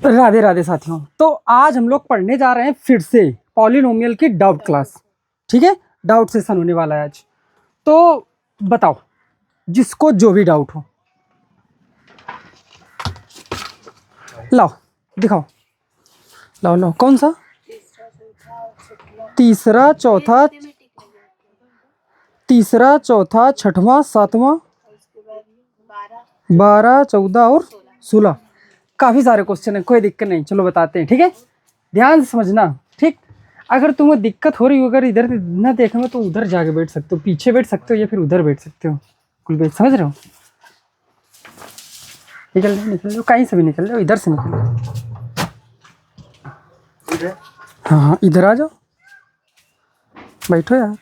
राधे राधे साथियों। तो आज हम लोग पढ़ने जा रहे हैं फिर से पॉलिनोमियल की डाउट क्लास। ठीक है, डाउट सेशन होने वाला है आज। तो बताओ जिसको जो भी डाउट हो, लाओ दिखाओ, लाओ लाओ। कौन सा? तीसरा चौथा छठवां सातवां 12 14 और 16। काफ़ी सारे क्वेश्चन है, कोई दिक्कत नहीं, चलो बताते हैं। ठीक है, ध्यान से समझना। ठीक, अगर तुम्हें दिक्कत हो रही हो, अगर इधर ना देखना तो उधर जाके बैठ सकते हो, पीछे बैठ सकते हो या फिर उधर बैठ सकते हो। कुल बैठ, समझ रहे हो? निकल जाओ, कहीं से भी निकल जाओ, इधर से निकल जाओ। हाँ इधर आ जाओ, बैठो यार।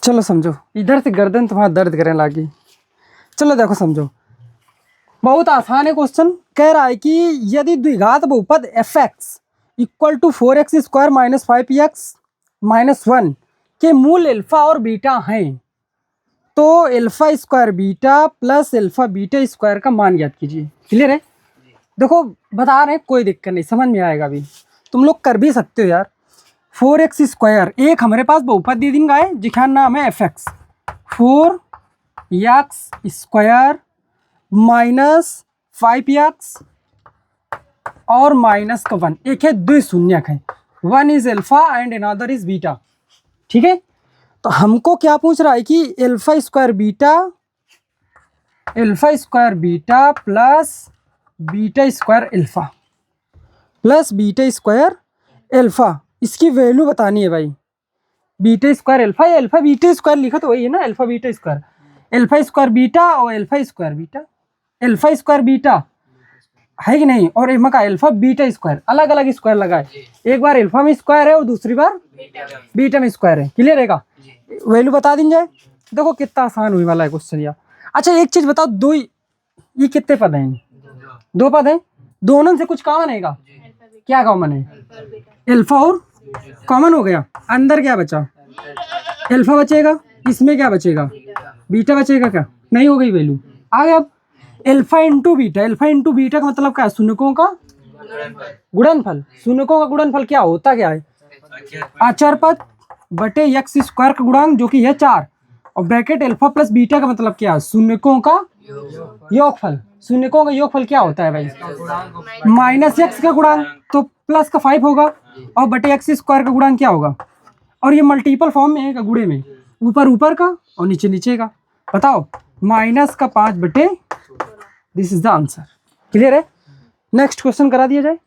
चलो समझो, इधर से गर्दन तुम्हारा दर्द करने लगी। चलो देखो समझो, बहुत आसान है क्वेश्चन। कह रहा है कि यदि द्विघात बहुपद f(x) equal to 4x² minus 5x minus 1 के मूल अल्फा और बीटा हैं, तो alpha square beta plus alpha beta square का मान ज्ञात कीजिए। क्लियर है? देखो बता रहे हैं, कोई दिक्कत नहीं, समझ में आएगा। अभी तुम लोग कर भी सकते हो यार। 4x², एक हमारे पास बहुपद दे देंगे है जिसका नाम है f(x), 4x² माइनस 5x और माइनस का 1, एक है दो शून्यक है, 1 is alpha and another is beta. ठीक है, तो हमको क्या पूछ रहा है कि alpha square beta plus beta square alpha plus beta square alpha, इसकी वैल्यू बतानी है भाई। बीटा स्क्वायर अल्फा या अल्फा बीटा स्क्वायर लिखा तो वही है ना, alpha beta square, alpha square beta और alpha square beta. Alpha square beta है कि नहीं, और एम का अल्फा बीटा स्क्वायर, अलग अलग स्क्वायर लगाए, एक बार अल्फा में स्क्वायर है और दूसरी बार बीटा में स्क्वायर है। क्लियर रहेगा? वैल्यू बता दी जाए। देखो कितना आसान हुई वाला है क्वेश्चन यार। अच्छा एक चीज बताओ, दो ये कितने पद हैं? दो पद हैं, दोनों से कुछ कॉमन है? क्या कॉमन है? अल्फा और कॉमन हो गया, अंदर क्या बचा? अल्फा बचेगा, इसमें क्या बचेगा? बीटा बचेगा। क्या नहीं हो गई वैल्यू? आ गया। अब अल्फा इंटू बीटा का मतलब क्या है? शून्यकों का गुणनफल। शून्यकों का गुणनफल क्या होता, क्या है? अचर पद बटे x² का गुणांक जो कि है 4, और ब्रैकेट अल्फा प्लस बीटा का मतलब क्या है? शून्यकों का योगफल। शून्यकों का योगफल क्या होता है भाई? माइनस x का गुणांक, तो प्लस का 5 होगा, और बटे x² का गुणांक क्या होगा? और ये मल्टीपल फॉर्म में है, गुणे में, ऊपर ऊपर का और नीचे नीचे का। बताओ, माइनस का 5 बटे, this is the answer. Clear है? नेक्स्ट क्वेश्चन करा दिया जाए।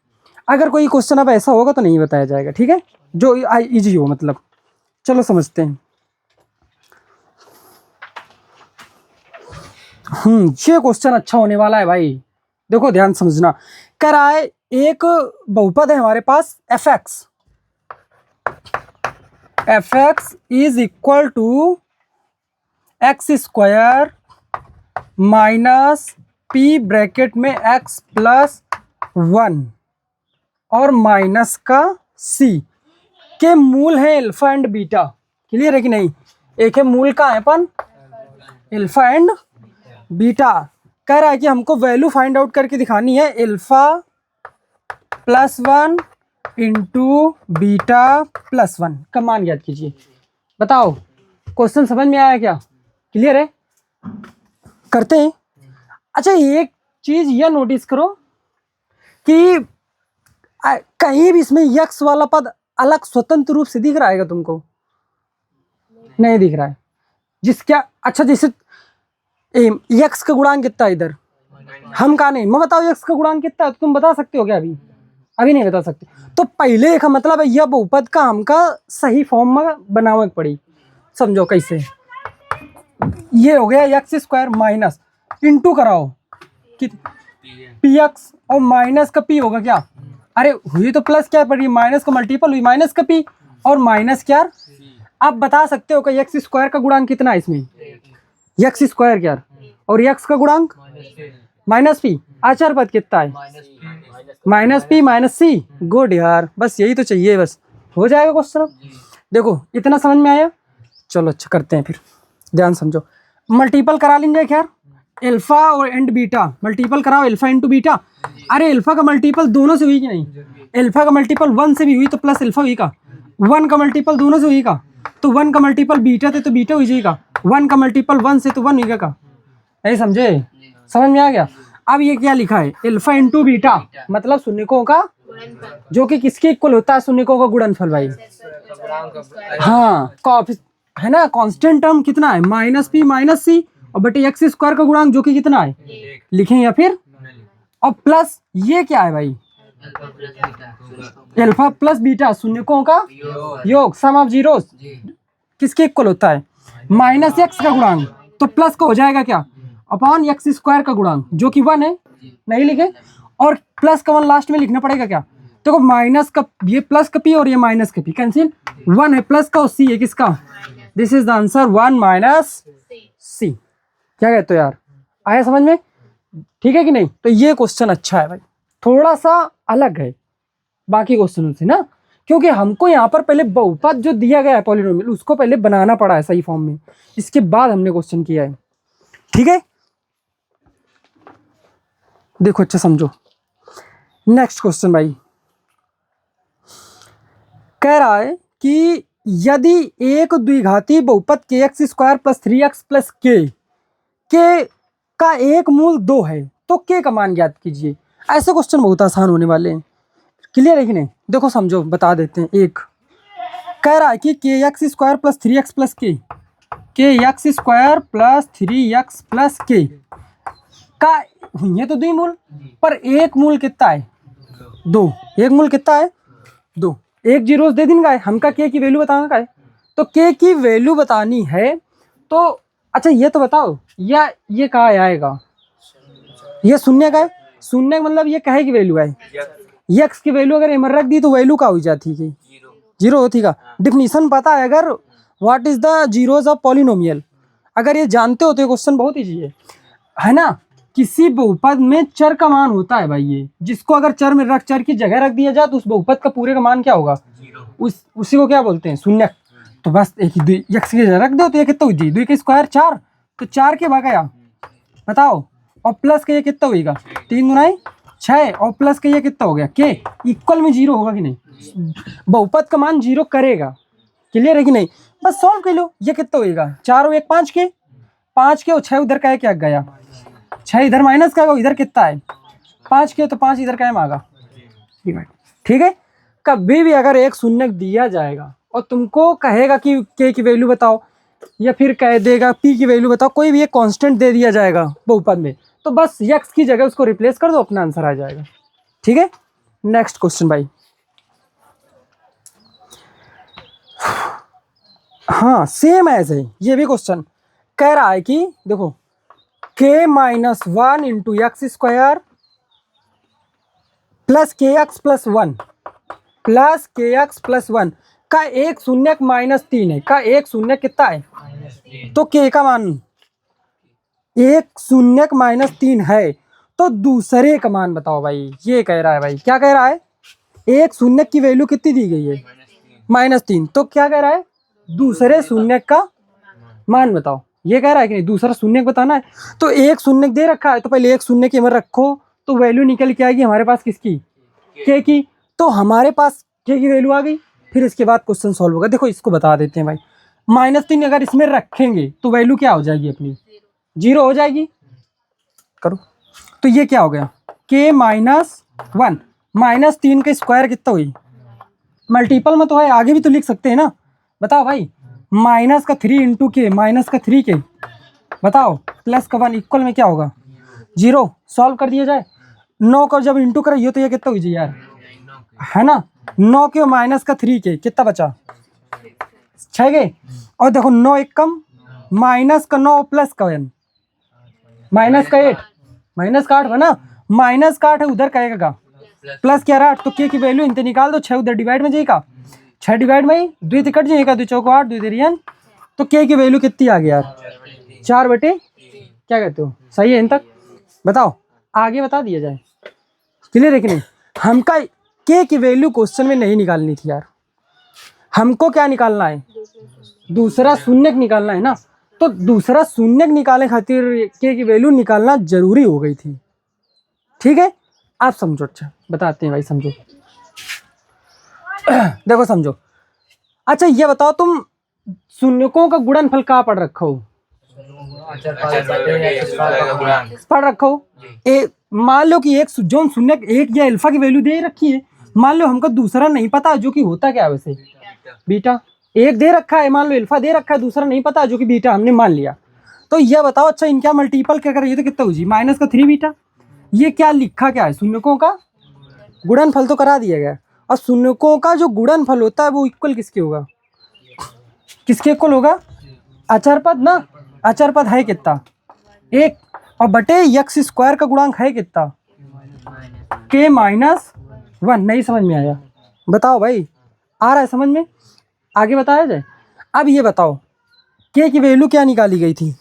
अगर कोई क्वेश्चन अब ऐसा होगा तो नहीं बताया जाएगा, ठीक है, जो इजी हो मतलब। चलो समझते हैं। ये क्वेश्चन अच्छा होने वाला है भाई। देखो ध्यान समझना। कह रहा है एक बहुपद है हमारे पास f(x) is equal to x² minus p bracket में x प्लस 1 और माइनस का c के मूल है अल्फा एंड बीटा। क्लियर है कि नहीं? एक है मूल का है अपन अल्फा एंड बीटा। कह रहा है कि हमको वैल्यू फाइंड आउट करके दिखानी है, alpha plus 1 into beta plus 1 का मान ज्ञात कीजिए। बताओ क्वेश्चन समझ में आया क्या? क्लियर है? करते हैं। अच्छा एक चीज यह नोटिस करो कि कहीं भी इसमें यक्स वाला पद अलग स्वतंत्र रूप से दिख रहा है तुमको? नहीं दिख रहा है। जिसका अच्छा जैसे यक्स का गुणांक कितना है इधर, हम कहा नहीं, मैं बताओ यक्स का गुणांक कितना है, तो तुम बता सकते हो क्या? अभी नहीं बता सकते। तो पहले का मतलब है यह बहुपद का हमका सही फॉर्म में बनावे पड़ी। समझो कैसे, ये हो गया x² माइनस इंटू कराओ कि px और माइनस का p होगा क्या? अरे हुई तो प्लस क्या पड़ी, माइनस का मल्टीपल हुई माइनस का p और माइनस क्या। आप बता सकते हो कि x² का गुणांक कितना है इसमें? x² क्या, और x का गुणांक माइनस p। आचार पद कितना है? Minus p minus c। Good यार, बस यही तो चाहिए, बस हो जाएगा क्वेश्चन। देखो इतना समझ में आया। चलो अच्छा करते हैं फिर, ध्यान समझो। मल्टीपल करा लेंगे यार, अल्फा और एंड बीटा मल्टीपल कराओ, अल्फा इंटू बीटा, अरे अल्फा का मल्टीपल दोनों से हुई कि नहीं? अल्फा का मल्टीपल 1 से भी हुई तो प्लस अल्फा हुई का। 1 का मल्टीपल दोनों से हुई का, तो 1 का मल्टीपल बीटा थे तो बीटा हुई जाएगा। 1 का मल्टीपल 1 से तो 1 हुई का। ऐसे समझे? समझ में आ गया? अब ये क्या लिखा है, अल्फा इंटू बीटा, मतलब शून्यकों का, जो कि किसके इक्वल होता है, शून्यकों का गुणनफल भाई। हाँ, है ना, कांस्टेंट टर्म कितना है, माइनस पी माइनस सी, और बटे एक्स स्क्वायर का गुणांक जो कि कितना है, लिखें या फिर, और प्लस ये क्या है भाई, अल्फा प्लस बीटा, शून्यकों का योग, सम ऑफ जीरोस, किसके इक्वल होता है, माइनस एक्स का गुणांक, तो प्लस का हो जाएगा क्या, अपॉन एक्स स्क्वायर का गुणांक जो कि 1 है, नहीं लिखे, और प्लस का 1 लास्ट में लिखना पड़ेगा क्या, देखो माइनस का, ये प्लस का पी और ये माइनस का पी कैंसिल, 1 है प्लस का और सी है किसका, this is the answer 1 minus c. क्या कहते हो यार, आया समझ में? ठीक है कि नहीं? तो ये क्वेश्चन अच्छा है भाई, थोड़ा सा अलग है बाकी क्वेश्चनों से ना, क्योंकि हमको यहाँ पर पहले बहुपद जो दिया गया है पॉलिनोमियल, उसको पहले बनाना पड़ा है सही फॉर्म में, इसके बाद हमने क्वेश्चन किया है। ठीक है, देखो अच्छा समझो। नेक्स्ट क्वेश्चन भाई कह रहा है कि यदि एक द्विघाती बहुपद के x square plus 3x plus k का एक मूल 2 है तो के का मान ज्ञात कीजिए। ऐसे क्वेश्चन बहुत आसान होने वाले हैं, क्लियर है कि नहीं? देखो समझो, बता देते हैं। एक कह रहा है कि k x square plus 3x plus k x square plus 3x plus k का ये तो 2 मूल, पर एक मूल कितना है, 2, एक मूल कितना है, 2, एक जीरो दे दिन का है, हमका के की वैल्यू बताना का है, तो के की वैल्यू बतानी है तो अच्छा ये तो बताओ, या ये कहाँ आएगा, ये शून्य का है, शून्य का मतलब ये कहे की वैल्यू है, एक्स की वैल्यू अगर एमर रख दी तो वैल्यू का हो जाती है, जीरो होती का। डिफिनीशन पता है अगर, what is the zeros of polynomial, अगर ये जानते हो तो ये क्वेश्चन बहुत ईजी है ना। किसी बहुपद में चर का मान होता है भाई, ये जिसको अगर चर की जगह रख दिया जाए तो उस बहुपद का पूरे का मान क्या होगा, उसी को क्या बोलते हैं, शून्य। तो बस एक ही एक्स की जगह रख दो तो ये कितना हुई, 2 के स्क्वायर 4, तो 4 के भागा बताओ, और प्लस का ये कितना होगा, 3 गुना 6, और प्लस का ये कितना हो गया, के इक्वल में 0 होगा कि नहीं, बहुपद का मान 0 करेगा, क्लियर है कि नहीं? बस सॉल्व कर लो, ये कितना होगा, 4 और 1 5 के, 5 के और 6 उधर का है क्या गया, 6 इधर माइनस का, इधर कितना है 5 के, तो 5 इधर कायम आगा। ठीक है, कभी भी अगर एक शून्य दिया जाएगा और तुमको कहेगा कि के की वैल्यू बताओ, या फिर कह देगा पी की वैल्यू बताओ, कोई भी एक कांस्टेंट दे दिया जाएगा बहुपद में, तो बस एक्स की जगह उसको रिप्लेस कर दो, अपना आंसर आ जाएगा। ठीक है, नेक्स्ट क्वेश्चन भाई। हाँ सेम ऐसे ये भी क्वेश्चन कह रहा है कि देखो के minus 1 into x square plus k x plus 1 plus k x plus 1 का एक शून्य -3 है, का एक शून्य कितना है, तो के का मान एक शून्य -3 है, तो दूसरे का मान बताओ भाई। ये कह रहा है भाई, क्या कह रहा है, एक शून्य की वैल्यू कितनी दी गई है, -3, तो क्या कह रहा है, दूसरे शून्य का मान बताओ। ये कह रहा है कि नहीं, दूसरा शून्य बताना है, तो एक शून्य दे रखा है तो पहले एक शून्य की अमर रखो, तो वैल्यू निकल के आएगी हमारे पास किसकी, के की, तो हमारे पास के की वैल्यू आ गई। फिर इसके बाद क्वेश्चन सॉल्व होगा। देखो इसको बता देते हैं भाई, -3 अगर इसमें रखेंगे तो वैल्यू क्या हो जाएगी अपनी, 0 हो जाएगी। करो, तो ये क्या हो गया, के -1 -3 का स्क्वायर कितना हुई, मल्टीपल में तो है, आगे भी तो लिख सकते हैं ना, बताओ भाई, माइनस का 3 इंटू के, माइनस का 3 के, बताओ प्लस का 1 इक्वल में क्या होगा, 0। सॉल्व कर दिया जाए, 9 को जब इंटू कराइए तो ये कितना हुई यार, है ना, 9 के माइनस का 3 के कितना बचा, 6 के, और देखो 9 एक कम, माइनस का 9 प्लस का 1 माइनस का 8, माइनस का 8 है ना, माइनस का 8 है उधर कहेगा प्लस क्या रहा, तो के की वैल्यू इनसे निकाल दो, 6 उधर डिवाइड में जाएगा, 6 डिवाइड में 2 से कट जाएगा, 2 चौको 8, 2 तिरियन, तो के की वैल्यू कितनी आ गई यार, 4 बटे, क्या कहते हो, सही है इन तक, बताओ आगे बता दिया जाए, क्लियर है कि नहीं? हमका के की वैल्यू क्वेश्चन में नहीं निकालनी थी यार, हमको क्या निकालना है, दूसरा शून्य निकालना है ना, तो दूसरा शून्य निकालने खातिर के की वैल्यू निकालना जरूरी हो गई थी। ठीक है, आप समझो, अच्छा बताते हैं भाई, समझो। देखो समझो, अच्छा ये बताओ तुम शून्यकों का गुणनफल कहाँ पढ़ रखा हो? पढ़ रखा हो। मान लो कि एक जो शून्य एक या अल्फा की वैल्यू दे रखी है, मान लो हमको दूसरा नहीं पता जो कि होता क्या है वैसे, बीटा। एक दे रखा है, मान लो अल्फा दे रखा है, दूसरा नहीं पता जो कि बीटा हमने मान लिया। तो यह बताओ, अच्छा इनका मल्टीपल क्या करें, ये तो कितना हो जी माइनस का 3 बीटा। ये क्या लिखा क्या है, शून्यकों का गुणनफल तो करा दिया गया। और शून्यकों का जो गुणनफल होता है वो इक्वल किसके होगा, किसके इक्वल होगा, अचर पद ना। अचर पद है कितना, एक, और बटे यक्स स्क्वायर का गुणांक है कितना, के माइनस 1। नहीं समझ में आया, बताओ भाई, आ रहा है समझ में, आगे बताया जाए। अब ये बताओ के की वैल्यू क्या निकाली गई थी,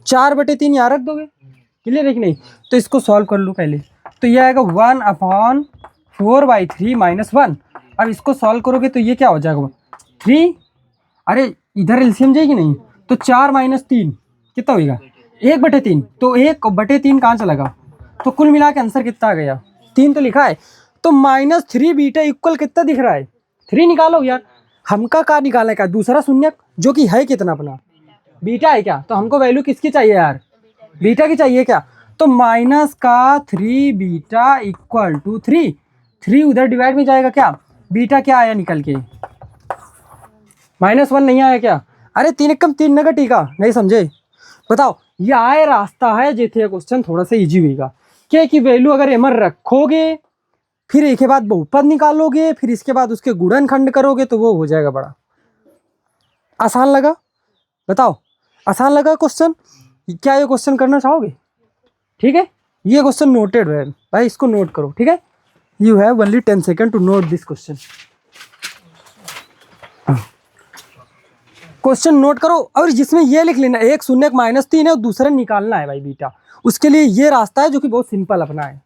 4/3 यहाँ रख दोगे, क्लियर है कि नहीं। तो इसको सॉल्व कर लो पहले, तो ये आएगा 1/4/3 - 1। अब इसको सॉल्व करोगे तो ये क्या हो जाएगा, 3। अरे इधर एलसीएम जाएगी नहीं, तो 4 - 3 कितना होगा, 1/3। तो 1/3 कहाँ चला, तो कुल मिला के आंसर कितना आ गया, 3 तो लिखा है। तो -3 बीटा इक्वल कितना दिख रहा है, 3 निकालो यार। हमका का निकालने का, दूसरा शून्य जो कि है कितना अपना, बीटा है क्या, तो हमको वैल्यू किसकी चाहिए यार, बीटा की चाहिए क्या। तो -3 बीटा इक्वल टू 3। 3 उधर डिवाइड में जाएगा क्या, बीटा क्या आया निकल के, -1 नहीं आया क्या। अरे 3 एकम 3 नगर टीका, नहीं समझे, बताओ। ये आए रास्ता है जेथे क्वेश्चन थोड़ा सा इजी होगा। के की वैल्यू अगर एमर रखोगे, फिर एक के बाद बहुपद निकालोगे, फिर इसके बाद उसके गुणनखंड करोगे, तो वो हो जाएगा बड़ा आसान। लगा, बताओ आसान लगा क्वेश्चन, क्या ये क्वेश्चन करना चाहोगे, ठीक है। ये क्वेश्चन नोटेड है भाई, इसको नोट करो, ठीक है। You have only 10 second to note this question. Question note करो, और जिसमें ये लिख लेना, एक शून्य -3 है और दूसरा निकालना है भाई बीटा। उसके लिए ये रास्ता है जो कि बहुत सिंपल अपना है।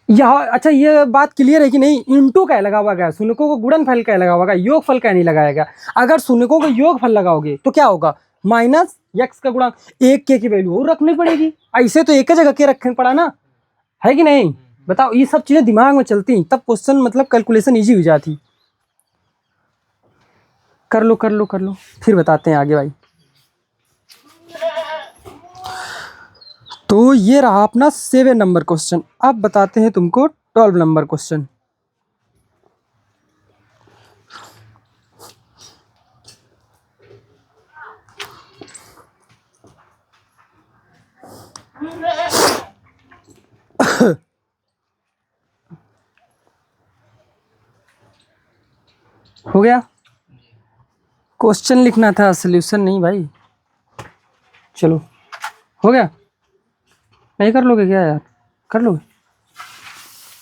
अच्छा ये बात क्लियर है कि नहीं, इंटू क्या लगा हुआ है, शून्यकों को गुणनफल क्या लगा हुआ है, योग फल क्या नहीं लगाया गया। अगर शून्यकों को योग फल लगाओगे तो क्या होगा, -x का गुणांक, एक के की वैल्यू और रखनी पड़ेगी। ऐसे तो एक जगह के रखने पड़ा ना, है कि नहीं, बताओ। ये सब चीजें दिमाग में चलती, तब क्वेश्चन मतलब कैलकुलेशन इजी हो जाती। कर लो कर लो कर लो, फिर बताते हैं आगे भाई। तो ये रहा अपना 7 नंबर क्वेश्चन। अब बताते हैं तुमको 12 नंबर क्वेश्चन। हो गया, क्वेश्चन लिखना था, सॉल्यूशन नहीं भाई। चलो हो गया, नहीं कर लोगे क्या यार, कर लोगे।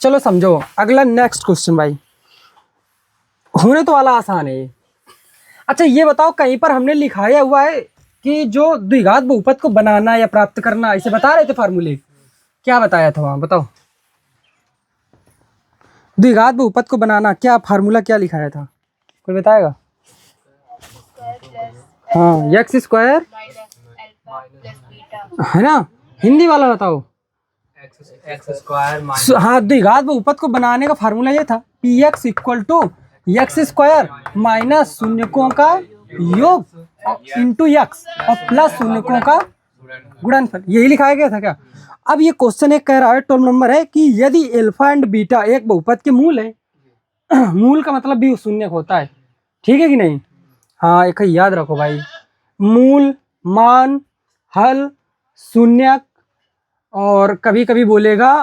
चलो समझो अगला नेक्स्ट क्वेश्चन भाई, होने तो वाला आसान है ये। अच्छा ये बताओ, कहीं पर हमने लिखाया हुआ है कि जो द्विघात बहुपद को बनाना या प्राप्त करना, इसे बता रहे थे फार्मूले, क्या बताया था वहां, बताओ। द्विघात बहुपद को बनाना क्या फार्मूला क्या लिखाया था, कोई बताएगा। हाँ, एक्स स्क्वायर है ना, हिंदी वाला बताओ। एक्स स्क्वायर, हाँ, द्विघात बहुपद को बनाने का फार्मूला ये था, p x equal to x square minus शून्यकों का योग इंटू एक्स और प्लस शून्यकों का गुणनफल, यही लिखाया गया था क्या। अब ये क्वेश्चन एक कह रहा है 12 नंबर है कि यदि अल्फा एंड बीटा एक बहुपद के मूल है, मूल का मतलब भी शून्य होता है, ठीक है कि नहीं। हाँ एक याद रखो भाई, मूल, मान, हल, शून्यक, और कभी कभी बोलेगा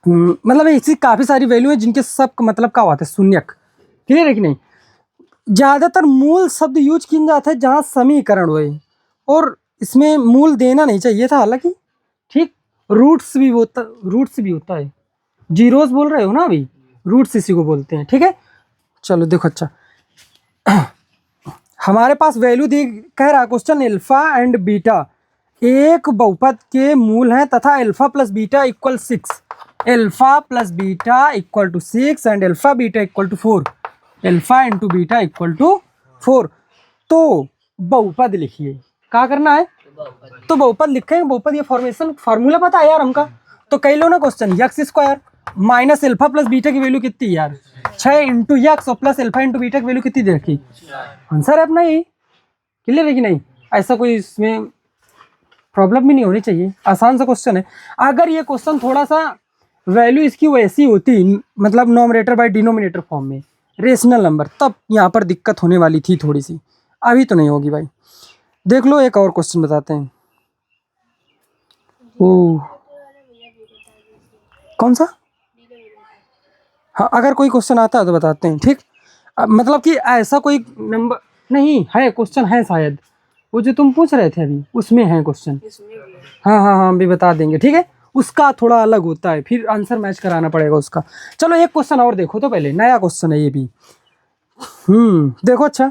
मतलब ऐसी काफी सारी वैल्यू है जिनके सब का मतलब क्या होता है, शून्यक, क्लियर है कि नहीं। ज्यादातर मूल शब्द यूज किया जाता है जहाँ समीकरण हुए, और इसमें मूल देना नहीं चाहिए था हालांकि, ठीक। रूट्स भी होता है, जीरोस बोल रहे हो ना अभी, रूट्स इसी को बोलते हैं, ठीक है। चलो देखो, अच्छा हमारे पास वैल्यू दे कह रहा है क्वेश्चन, अल्फा एंड बीटा एक बहुपद के मूल हैं तथा alpha plus beta equal 6, alpha plus beta equal to 6 and alpha beta equal to 4, alpha into beta equal to 4। तो बहुपद लिखिए। क्या करना है? तो बहुपद लिखेंगे। बहुपद ये फॉर्मेशन फार्मूला पता है यार हमका, तो कह लो ना question. X square minus alpha plus beta की वैल्यू कितनी यार? 6 इंटू यक्स और प्लस अल्फा इंटू बीटा की वैल्यू कितनी दे रखी? आंसर है अपना यही। क्लियर है कि नहीं? ऐसा कोई इसमें प्रॉब्लम भी नहीं होनी चाहिए, आसान सा क्वेश्चन है। अगर ये क्वेश्चन थोड़ा सा वैल्यू इसकी वैसी होती, मतलब नॉमिनेटर बाय डिनोमिनेटर फॉर्म में, रेशनल नंबर, तब यहाँ पर दिक्कत होने वाली थी थोड़ी सी। अभी तो नहीं होगी भाई। देख लो एक और क्वेश्चन बताते हैं। ओ कौन सा? हाँ, अगर कोई क्वेश्चन आता है तो बताते हैं, ठीक। मतलब कि ऐसा कोई नंबर नहीं है, क्वेश्चन है शायद, वो जो तुम पूछ रहे थे अभी उसमें है क्वेश्चन। हाँ हाँ हाँ, भी बता देंगे, ठीक है। उसका थोड़ा अलग होता है, फिर आंसर मैच कराना पड़ेगा उसका। चलो एक क्वेश्चन और देखो तो पहले, नया क्वेश्चन है ये भी। देखो, अच्छा,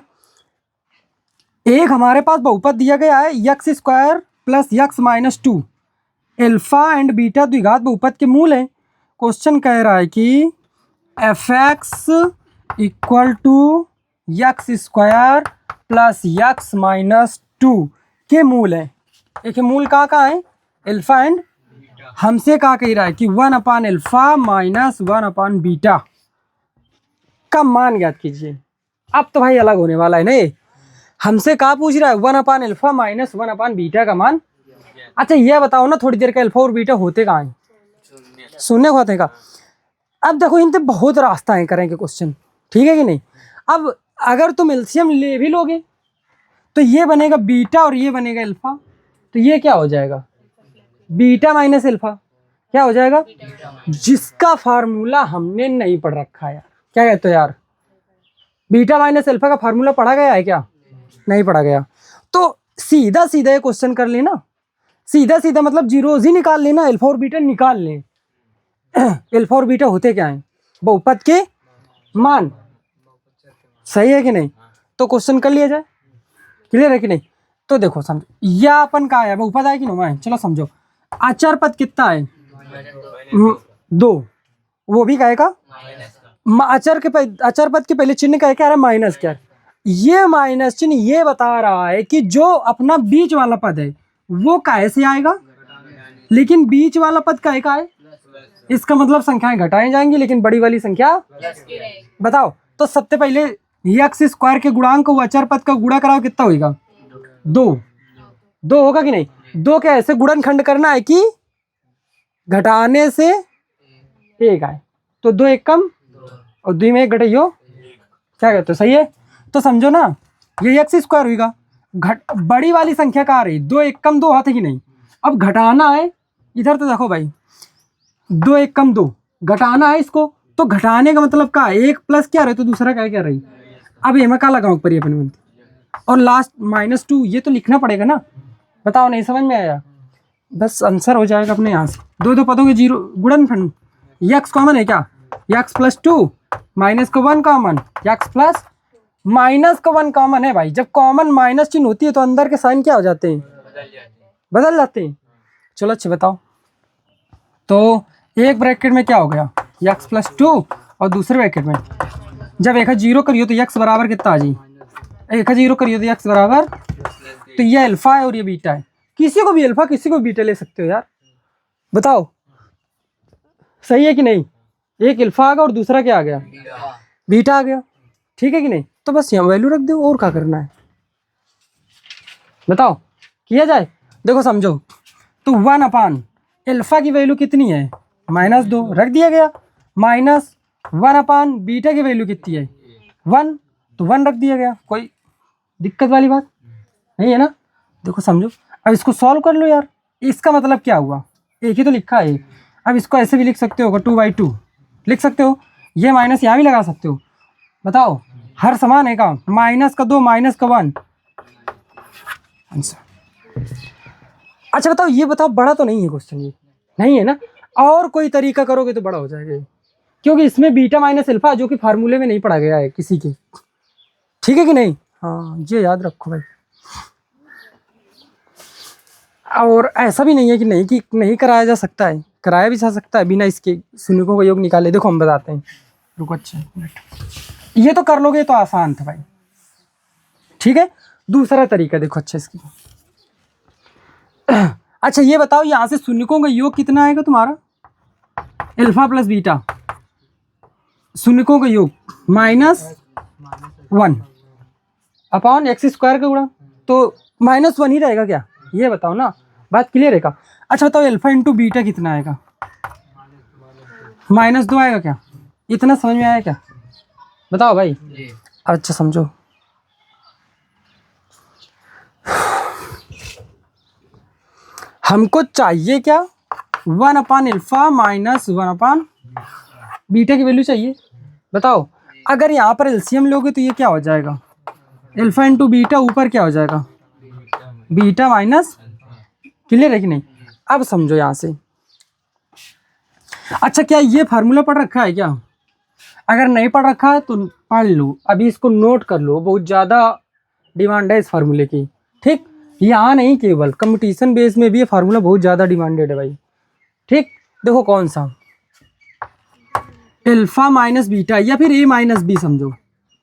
एक हमारे पास बहुपद दिया गया है x square plus x minus 2, alpha and beta द्विघात बहुपद के मूल है। क्वेश्चन कह रहा है कि f x equal to x square plus x minus 2 के मूल है। एक मूल कहाँ है? एल्फा एंड, हमसे कहा कह रहा है कि 1 अपान एल्फा माइनस 1 अपान बीटा का मान ज्ञात कीजिए। अब तो भाई अलग होने वाला है नहीं, हमसे कहा पूछ रहा है 1 अपान एल्फा माइनस 1 अपान बीटा का मान। अच्छा ये बताओ ना, थोड़ी देर का एल्फा और बीटा होते कहाँ हैं? शून्य को होते का। अब देखो इनसे बहुत रास्ता करेंगे क्वेश्चन, ठीक है कि नहीं। अब अगर तुम एलसीएम ले भी लोगे तो ये बनेगा बीटा और ये बनेगा एल्फा, तो ये क्या हो जाएगा? बीटा माइनस एल्फा क्या हो जाएगा? जिसका फार्मूला हमने नहीं पढ़ रखा है यार। क्या कहते हो यार? बीटा माइनस एल्फा का फार्मूला पढ़ा गया है क्या? नहीं पढ़ा गया। तो सीधा सीधा ये क्वेश्चन कर लेना, सीधा सीधा मतलब जीरोज ही निकाल लेना, एल्फा और बीटा निकाल लें। एल्फा और बीटा होते क्या हैं? बहुपद के मान। सही है कि नहीं? तो क्वेश्चन कर लिया जाए। क्लियर है कि नहीं? तो देखो समझो, यह अपन का है बहुपद है कि नो है? चलो समझो, अचर पद कितना है? 2, वो भी कहेगा अचर पद के पहले चिन्ह क्या है? माइनस। क्या ये माइनस चिन्ह ये बता रहा है कि जो अपना बीच वाला पद है वो कैसे आएगा, लेकिन बीच वाला पद का है, इसका मतलब संख्याएं घटाई जाएंगी लेकिन बड़ी वाली संख्या बताओ। तो सबसे पहले यक्स स्क्वायर के गुणांक को अचर पद का गुणा कराओ, कितना होगा? 2 होगा कि नहीं? 2 क्या ऐसे गुणनखंड करना है कि घटाने से एक आए, तो 2 एक कम और 2 में एक घटाइयो, क्या कहते हो? सही है। तो समझो ना, ये एक्स स्क्वायर होगा, बड़ी वाली संख्या कहाँ रही? 2 एक कम 2 हाथ है कि नहीं? अब घटाना है, इधर तो देखो भाई, 2 एक कम 2 घटाना है इसको, तो घटाने का मतलब क्या? 1 प्लस क्या रहे तो दूसरा क्या रही? अब ये मैं क्या लगाऊँ पर अपन बनती, और लास्ट -2, ये तो लिखना पड़ेगा ना। बताओ, नहीं समझ में आया? बस आंसर हो जाएगा अपने यहाँ से। 2 पदों के जीरो गुणनखंड, यक्स कॉमन है क्या? यक्स प्लस 2 माइनस का 1 कॉमन, यक्स प्लस माइनस का 1 कॉमन है भाई। जब कॉमन माइनस चिन्ह होती है तो अंदर के साइन क्या हो जाते हैं? बदल जाते हैं। चलो अच्छा बताओ, तो एक ब्रैकेट में क्या हो गया? यक्स प्लस 2, और दूसरे ब्रैकेट में जब एक 0 करियो तो यक्स बराबर कितना आ जी? एक 0 करियो तो यक्स बराबर, तो ये अल्फा है और ये बीटा है। किसी को भी अल्फा किसी को बीटा ले सकते हो यार, बताओ सही है कि नहीं? एक अल्फा आ गया और दूसरा क्या आ गया? बीटा आ गया, ठीक है कि नहीं? तो बस यहाँ वैल्यू रख दो, और क्या करना है बताओ, किया जाए। देखो समझो, तो 1 अपान अल्फा की वैल्यू कितनी है? -2 रख दिया गया, माइनस 1 अपान बीटा की वैल्यू कितनी है? 1, तो 1 रख दिया गया। कोई दिक्कत वाली बात नहीं है ना? देखो समझो, अब इसको सॉल्व कर लो यार। इसका मतलब क्या हुआ? एक ही तो लिखा है। अब इसको ऐसे भी लिख सकते हो, 2/2 लिख सकते हो, ये माइनस यहाँ भी लगा सकते हो। बताओ, हर समान है का? माइनस का 2 माइनस का 1 आंसर। अच्छा बताओ, ये बताओ, बड़ा तो नहीं है क्वेश्चन? ये नहीं है ना? और कोई तरीका करोगे तो बड़ा हो जाएगा, क्योंकि इसमें बीटा माइनस अल्फा जो कि फार्मूले में नहीं पढ़ा गया है किसी के, ठीक है कि नहीं? हाँ, ये याद रखो भाई। और ऐसा भी नहीं है कि नहीं कराया जा सकता है, कराया भी जा सकता है बिना इसके शून्यों का योग निकाले। देखो हम बताते हैं, रुको। अच्छा ये तो कर लोगे तो आसान था भाई। ठीक है, दूसरा तरीका देखो अच्छे इसकी। अच्छा ये बताओ यहाँ से शून्यकों का योग कितना आएगा तुम्हारा, अल्फा प्लस बीटा, शून्यकों का योग -1 अपॉन एक्स स्क्वायर का गुणा, तो -1 ही रहेगा क्या, ये बताओ ना, बात क्लियर है का। अच्छा बताओ अल्फा इंटू बीटा कितना आएगा, -2 आएगा क्या, इतना समझ में आया क्या, बताओ भाई। अच्छा समझो, हमको चाहिए क्या, 1 अपान अल्फा माइनस 1 अपान बीटा की वैल्यू चाहिए। बताओ अगर यहाँ पर एलसीएम लोगे तो ये क्या हो जाएगा, अल्फा इंटू बीटा, ऊपर क्या हो जाएगा बीटा माइनस, क्लियर है कि नहीं। अब समझो यहाँ से, अच्छा क्या ये फार्मूला पढ़ रखा है क्या, अगर नहीं पढ़ रखा है तो पढ़ लो, अभी इसको नोट कर लो, बहुत ज़्यादा डिमांड है इस फार्मूले की। ठीक, यहाँ नहीं, केवल कंपटीशन बेस में भी ये फार्मूला बहुत ज़्यादा डिमांडेड है भाई। ठीक, देखो कौन सा, अल्फा माइनस बीटा या फिर ए माइनस बी, समझो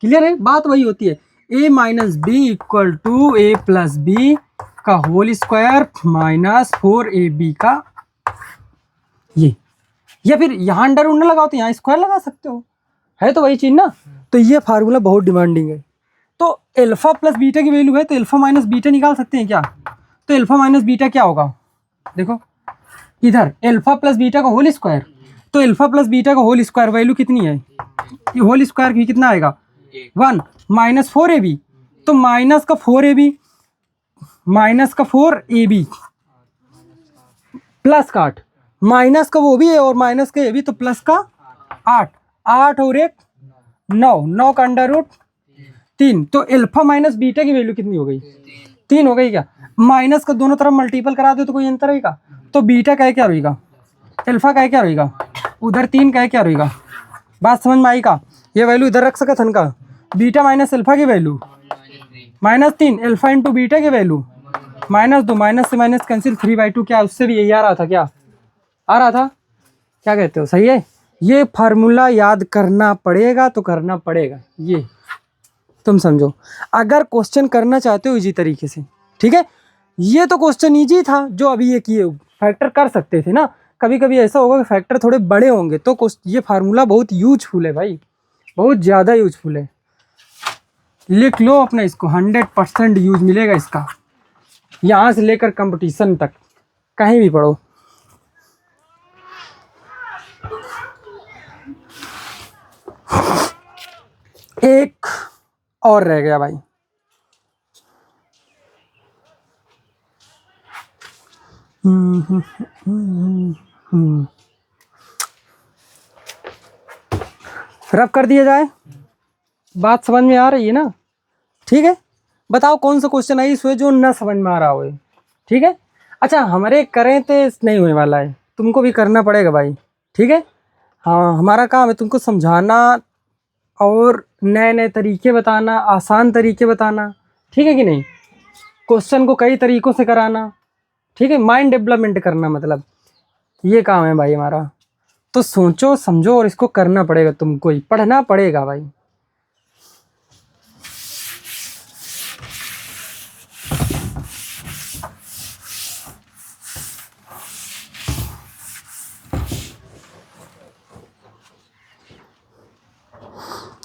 क्लियर है, बात वही होती है, a minus b equal to a plus b का होल स्क्वायर माइनस 4ab का ये, या फिर यहाँ अंडर रूट ना लगाओ तो यहाँ स्क्वायर लगा सकते हो, है तो वही चीज़ ना। तो ये फार्मूला बहुत डिमांडिंग है। तो अल्फा प्लस बीटा की वैल्यू है तो अल्फा माइनस बीटा निकाल सकते हैं क्या, तो अल्फा माइनस बीटा क्या होगा, देखो इधर अल्फा प्लस बीटा का होल स्क्वायर, तो अल्फा प्लस बीटा का होल स्क्वायर वैल्यू कितनी है, ये होल स्क्वायर भी कितना आएगा 1 माइनस 4ab, तो माइनस का 4ab प्लस का 8, माइनस का वो भी है और माइनस का ये भी, तो प्लस का 8 और 1 9 का अंडर रूट 3, तो अल्फा माइनस बीटा की वैल्यू कितनी हो गई 3 हो गई क्या, माइनस का दोनों तरफ मल्टीपल करा दो तो कोई अंतर रहेगा, तो बीटा का क्या रहेगा, अल्फा का क्या रहेगा, उधर 3 का क्या रहेगा, बात समझ में आई का। ये वैल्यू इधर रख सका थन का, बीटा माइनस अल्फा की वैल्यू -3, अल्फा इंटू बीटा की वैल्यू -2, माइनस से माइनस कैंसिल, 3/2, क्या उससे भी यही आ रहा था, क्या आ रहा था, क्या कहते हो, सही है। ये फार्मूला याद करना पड़ेगा तो करना पड़ेगा, ये तुम समझो, अगर क्वेश्चन करना चाहते हो इजी तरीके से। ठीक है, ये तो क्वेश्चन इजी था जो अभी ये किए, फैक्टर कर सकते थे ना, कभी कभी ऐसा होगा कि फैक्टर थोड़े बड़े होंगे तो ये फार्मूला बहुत यूजफुल है भाई, बहुत ज़्यादा यूजफुल है, लिख लो अपना इसको, 100% यूज मिलेगा इसका, यहाँ से लेकर कंपटीशन तक कहीं भी पढ़ो। एक और रह गया भाई, रब कर दिया जाए, बात समझ में आ रही है ना। ठीक है, बताओ कौन सा क्वेश्चन है इसमें जो ना समझ में आ रहा हो। ठीक है, अच्छा हमारे करें तो नहीं होने वाला है, तुमको भी करना पड़ेगा भाई। ठीक है, हाँ हमारा काम है तुमको समझाना और नए नए तरीके बताना, आसान तरीके बताना, ठीक है कि नहीं, क्वेश्चन को कई तरीकों से कराना। ठीक है, माइंड डेवलपमेंट करना, मतलब ये काम है भाई हमारा। तो सोचो समझो और इसको करना पड़ेगा, तुमको ही पढ़ना पड़ेगा भाई।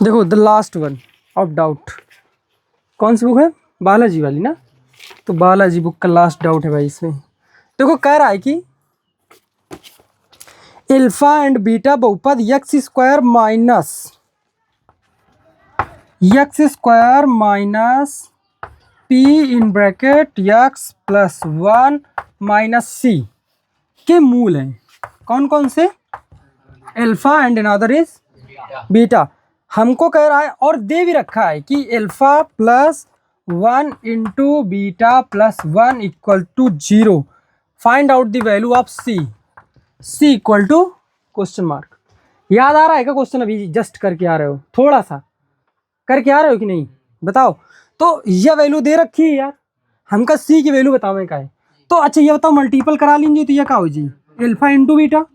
देखो the last one of doubt, कौन सी बुक है, बालाजी वाली ना, तो बालाजी बुक का लास्ट डाउट है भाई इसमें। देखो कह रहा है कि अल्फा एंड बीटा बहुपद x square minus p in bracket x plus 1 minus c के मूल हैं, कौन कौन से, alpha and another is beta. हमको कह रहा है और दे भी रखा है कि alpha plus 1 into beta plus 1 equal to 0, find out the value of c equal to question mark. याद आ रहा है क्या क्वेश्चन, अभी जस्ट करके आ रहे हो, थोड़ा सा करके आ रहे हो कि नहीं बताओ। तो यह वैल्यू दे रखी है यार, हमका सी की वैल्यू बताओ का है। तो अच्छा ये बताओ मल्टीपल करा लीजिए तो यह क्या हो जी, अल्फा इंटू बीटा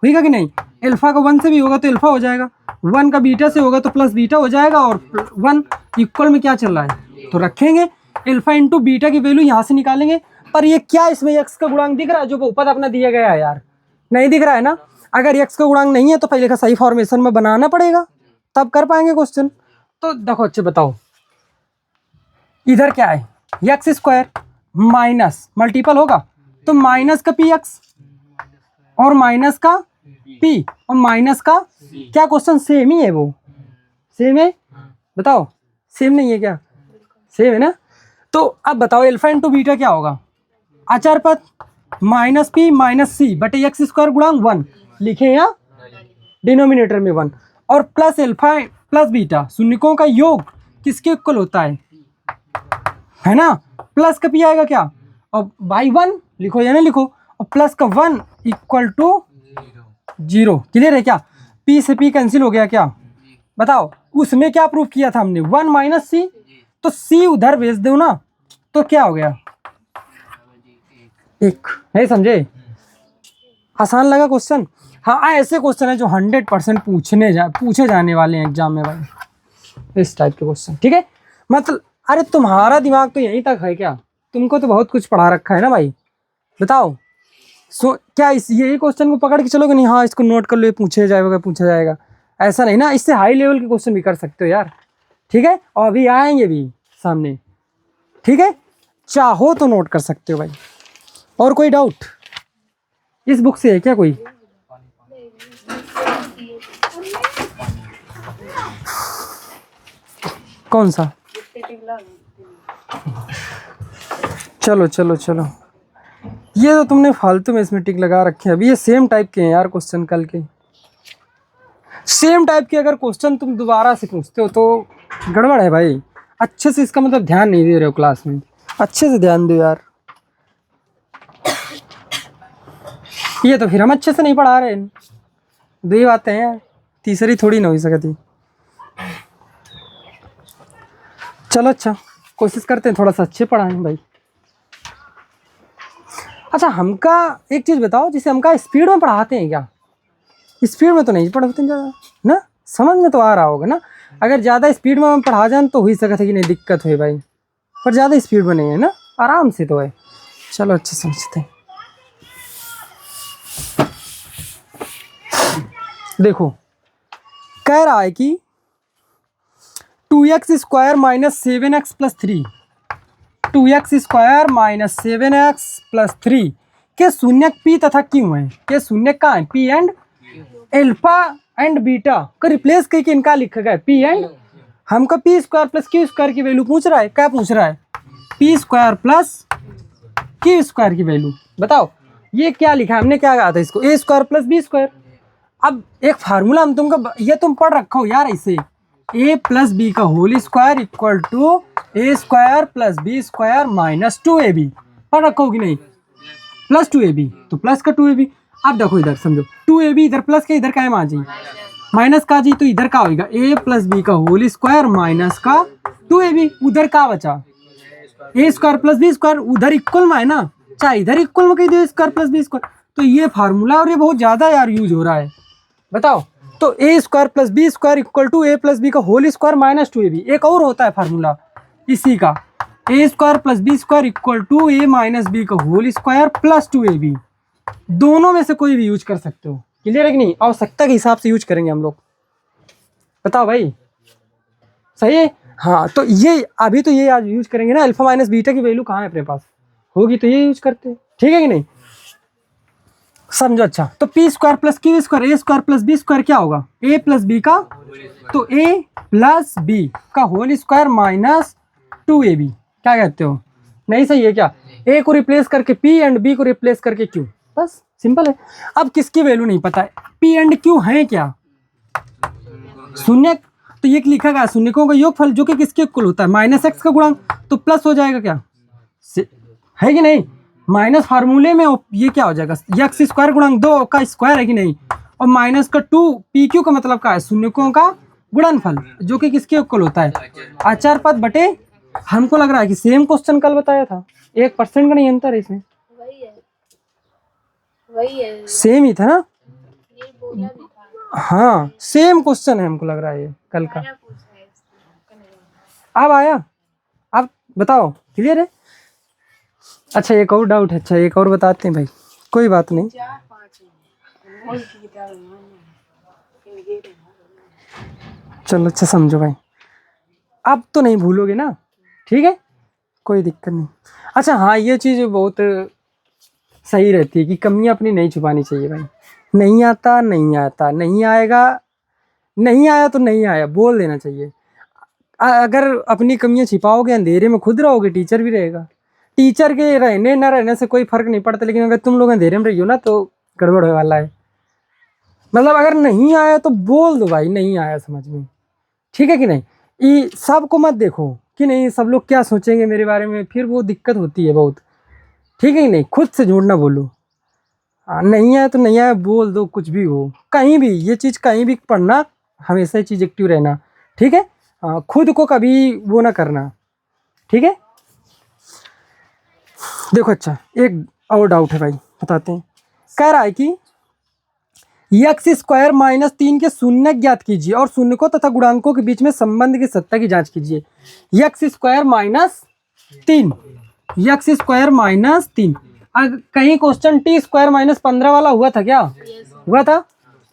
होगा कि नहीं, अल्फा का 1 से भी होगा तो अल्फा हो जाएगा, 1 का बीटा से होगा तो प्लस बीटा हो जाएगा, और 1 इक्वल में क्या चल रहा है तो रखेंगे, अल्फा इंटू बीटा की वैल्यू यहाँ से निकालेंगे। पर ये क्या इसमें x का गुणांक दिख रहा है जो बहुपद अपना दिया गया है यार? नहीं दिख रहा है ना। अगर x का गुणांक नहीं है तो पहले का सही फॉर्मेशन में बनाना पड़ेगा, तब कर पाएंगे क्वेश्चन। तो देखो अच्छे बताओ, इधर क्या है, एक्स स्क्वायर माइनस मल्टीपल होगा तो माइनस का पी एक्स और माइनस का पी और माइनस का क्या, क्वेश्चन सेम ही है, वो सेम है, बताओ सेम नहीं है क्या? सेम है ना। तो अब बताओ अल्फा इंटू बीटा क्या होगा, आचार पद माइनस पी माइनस सी बटे एक्स स्क्वायर गुणांक 1 लिखे यहाँ डिनोमिनेटर में 1 और प्लस अल्फा प्लस बीटा शून्यकों का योग किसके इक्वल होता है ना। प्लस का पी आएगा क्या, और बाई 1 लिखो या ना लिखो, और प्लस का 1 इक्वल टू 0। क्लियर है क्या? पी से पी कैंसिल हो गया क्या, बताओ। उसमें क्या प्रूफ किया था हमने, 1 माइनस सी, तो सी उधर भेज दो ना तो क्या हो गया, एक है, समझे? आसान लगा क्वेश्चन? हाँ, ऐसे क्वेश्चन है जो 100% पूछे जाने वाले हैं एग्जाम में भाई, इस टाइप के क्वेश्चन। ठीक है, मतलब अरे तुम्हारा दिमाग तो यहीं तक है क्या? तुमको तो बहुत कुछ पढ़ा रखा है ना भाई, बताओ। क्या इस यही क्वेश्चन को पकड़ के चलोगे? नहीं, हाँ इसको नोट कर लो, ये पूछा जाएगा, ऐसा नहीं ना। इससे हाई लेवल के क्वेश्चन भी कर सकते हो यार। ठीक है, और अभी आएंगे भी सामने। ठीक है, चाहो तो नोट कर सकते हो भाई। और कोई डाउट इस बुक से है क्या कोई? कौन सा? चलो चलो चलो, ये तो तुमने फालतू में इसमें टिक लगा रखे हैं। अभी ये सेम टाइप के हैं यार क्वेश्चन, कल के सेम टाइप के अगर क्वेश्चन तुम दोबारा से पूछते हो तो गड़बड़ है भाई। अच्छे से इसका मतलब ध्यान नहीं दे रहे हो क्लास में, अच्छे से ध्यान दो यार। ये तो फिर हम अच्छे से नहीं पढ़ा रहे, दो ही बातें हैं यार, तीसरी थोड़ी ना हो सकती। चलो अच्छा, कोशिश करते हैं थोड़ा सा अच्छे पढ़ाएं भाई। अच्छा, हमका एक चीज़ बताओ, जैसे हमका स्पीड में पढ़ाते हैं क्या? स्पीड में तो नहीं पढ़ाते ज़्यादा ना, समझ में तो आ रहा होगा ना। अगर ज़्यादा स्पीड में हम पढ़ा जाए तो ही सकता है कि नहीं दिक्कत हुई भाई, पर ज़्यादा स्पीड में नहीं है ना, आराम से तो है। चलो अच्छे समझते हैं। देखो कह रहा है कि 2x square minus 7x plus 3, 2x square minus 7x plus 3 के शून्यक p तथा q हैं। के शून्यक कहाँ है? p and alpha and beta को रिप्लेस करके इनका लिखा गया p एंड, हमको p square plus q square की वैल्यू पूछ रहा है। क्या पूछ रहा है? p square plus q square की वैल्यू बताओ। ये क्या लिखा है हमने, क्या कहा था इसको, a square plus b square. अब एक फार्मूला हम तुमको, ये तुम पढ़ रखा हो यार ऐसे, a प्लस बी का whole square equal to a square plus b square minus 2ab, पढ़ रखा हो कि नहीं? प्लस 2ab तो प्लस का 2ab। अब देखो इधर समझो, 2ab इधर प्लस के, इधर का है जी माइनस का जी, तो इधर का होगा a प्लस बी का होल स्क्वायर माइनस का 2ab। उधर का बचा a square plus b square, उधर इक्वल में है ना, चाहे इधर इक्वल में कही दो स्क्वायर प्लस b स्क्वायर। तो ये फार्मूला और ये बहुत ज़्यादा यार यूज हो रहा है, बताओ। तो a square plus b square equal to a plus b का होल स्क्वायर माइनस 2ab। एक और होता है फार्मूला इसी का, a square plus b square equal to a minus b का होल स्क्वायर प्लस 2ab। दोनों में से कोई भी यूज कर सकते हो, क्लियर है कि नहीं? आवश्यकता के हिसाब से यूज करेंगे हम लोग, बताओ भाई, सही है? हाँ, तो ये अभी तो ये आज यूज करेंगे ना, अल्फा माइनस बीटा की वैल्यू कहाँ है अपने पास, होगी तो ये यूज करते हैं। ठीक है कि नहीं, समझो। अच्छा, तो p square plus q square, a square plus b square क्या होगा? ए प्लस बी का, तो ए प्लस बी का होल स्क्वायर माइनस 2ab। क्या कहते हो, नहीं सही है क्या? ए को रिप्लेस करके पी एंड बी को रिप्लेस करके क्यू, बस सिंपल है। अब किसकी वैल्यू नहीं पता है, पी एंड क्यू है क्या? शून्य, तो ये लिखा गया शून्यकों का योगफल जो कि किसके इक्वल होता है? माइनस एक्स का गुणांक, तो प्लस हो जाएगा क्या, है कि नहीं? माइनस फार्मूले में ये क्या हो जाएगा, एक्स स्क्वायर गुणन 2 का स्क्वायर है कि नहीं, और माइनस का 2 पी क्यू का मतलब क्या है? शून्यकों का गुणनफल जो कि किसके इक्वल होता है? आचार पद बटे, हमको लग रहा है कि सेम क्वेश्चन कल बताया था, 1% का नहीं अंतर है इसमें, वही है सेम ही था ना? ये बोला भी था। हाँ सेम क्वेश्चन है, हमको लग रहा है ये कल का। अब आया, अब बताओ, क्लियर है? अच्छा एक और डाउट है, अच्छा एक और बताते हैं भाई, कोई बात नहीं। चलो अच्छा समझो भाई, अब तो नहीं भूलोगे ना, ठीक है, कोई दिक्कत नहीं। अच्छा हाँ, ये चीज़ बहुत सही रहती है कि कमियां अपनी नहीं छुपानी चाहिए भाई। नहीं आता नहीं आता, नहीं आएगा, नहीं आया तो नहीं आया बोल देना चाहिए। अगर अपनी कमियां छिपाओगे, अंधेरे में खुद रहोगे, टीचर भी रहेगा। टीचर के रहने ना रहने से कोई फर्क नहीं पड़ता, लेकिन अगर तुम लोग अंधेरे में रहियो ना तो गड़बड़ होने वाला है। मतलब अगर नहीं आया तो बोल दो भाई, नहीं आया समझ में, ठीक है कि नहीं? ये सबको मत देखो कि नहीं सब लोग क्या सोचेंगे मेरे बारे में, फिर वो दिक्कत होती है बहुत, ठीक है कि नहीं? खुद से झूठ ना बोलो। हाँ, नहीं आया तो नहीं आया बोल दो, कुछ भी हो, कहीं भी ये चीज़, कहीं भी पढ़ना, हमेशा ये चीज़ एक्टिव रहना, ठीक है? हाँ, खुद को कभी वो ना करना, ठीक है? देखो अच्छा एक और डाउट है भाई, बताते हैं। कह रहा है कि एक्स स्क्वायर माइनस 3 के शून्य ज्ञात कीजिए और शून्यकों तथा गुणांकों के बीच में संबंध की सत्ता की जांच कीजिए। X square minus 3, x square minus 3, कहीं क्वेश्चन टी स्क्वायर माइनस 15 वाला हुआ था क्या? हुआ था,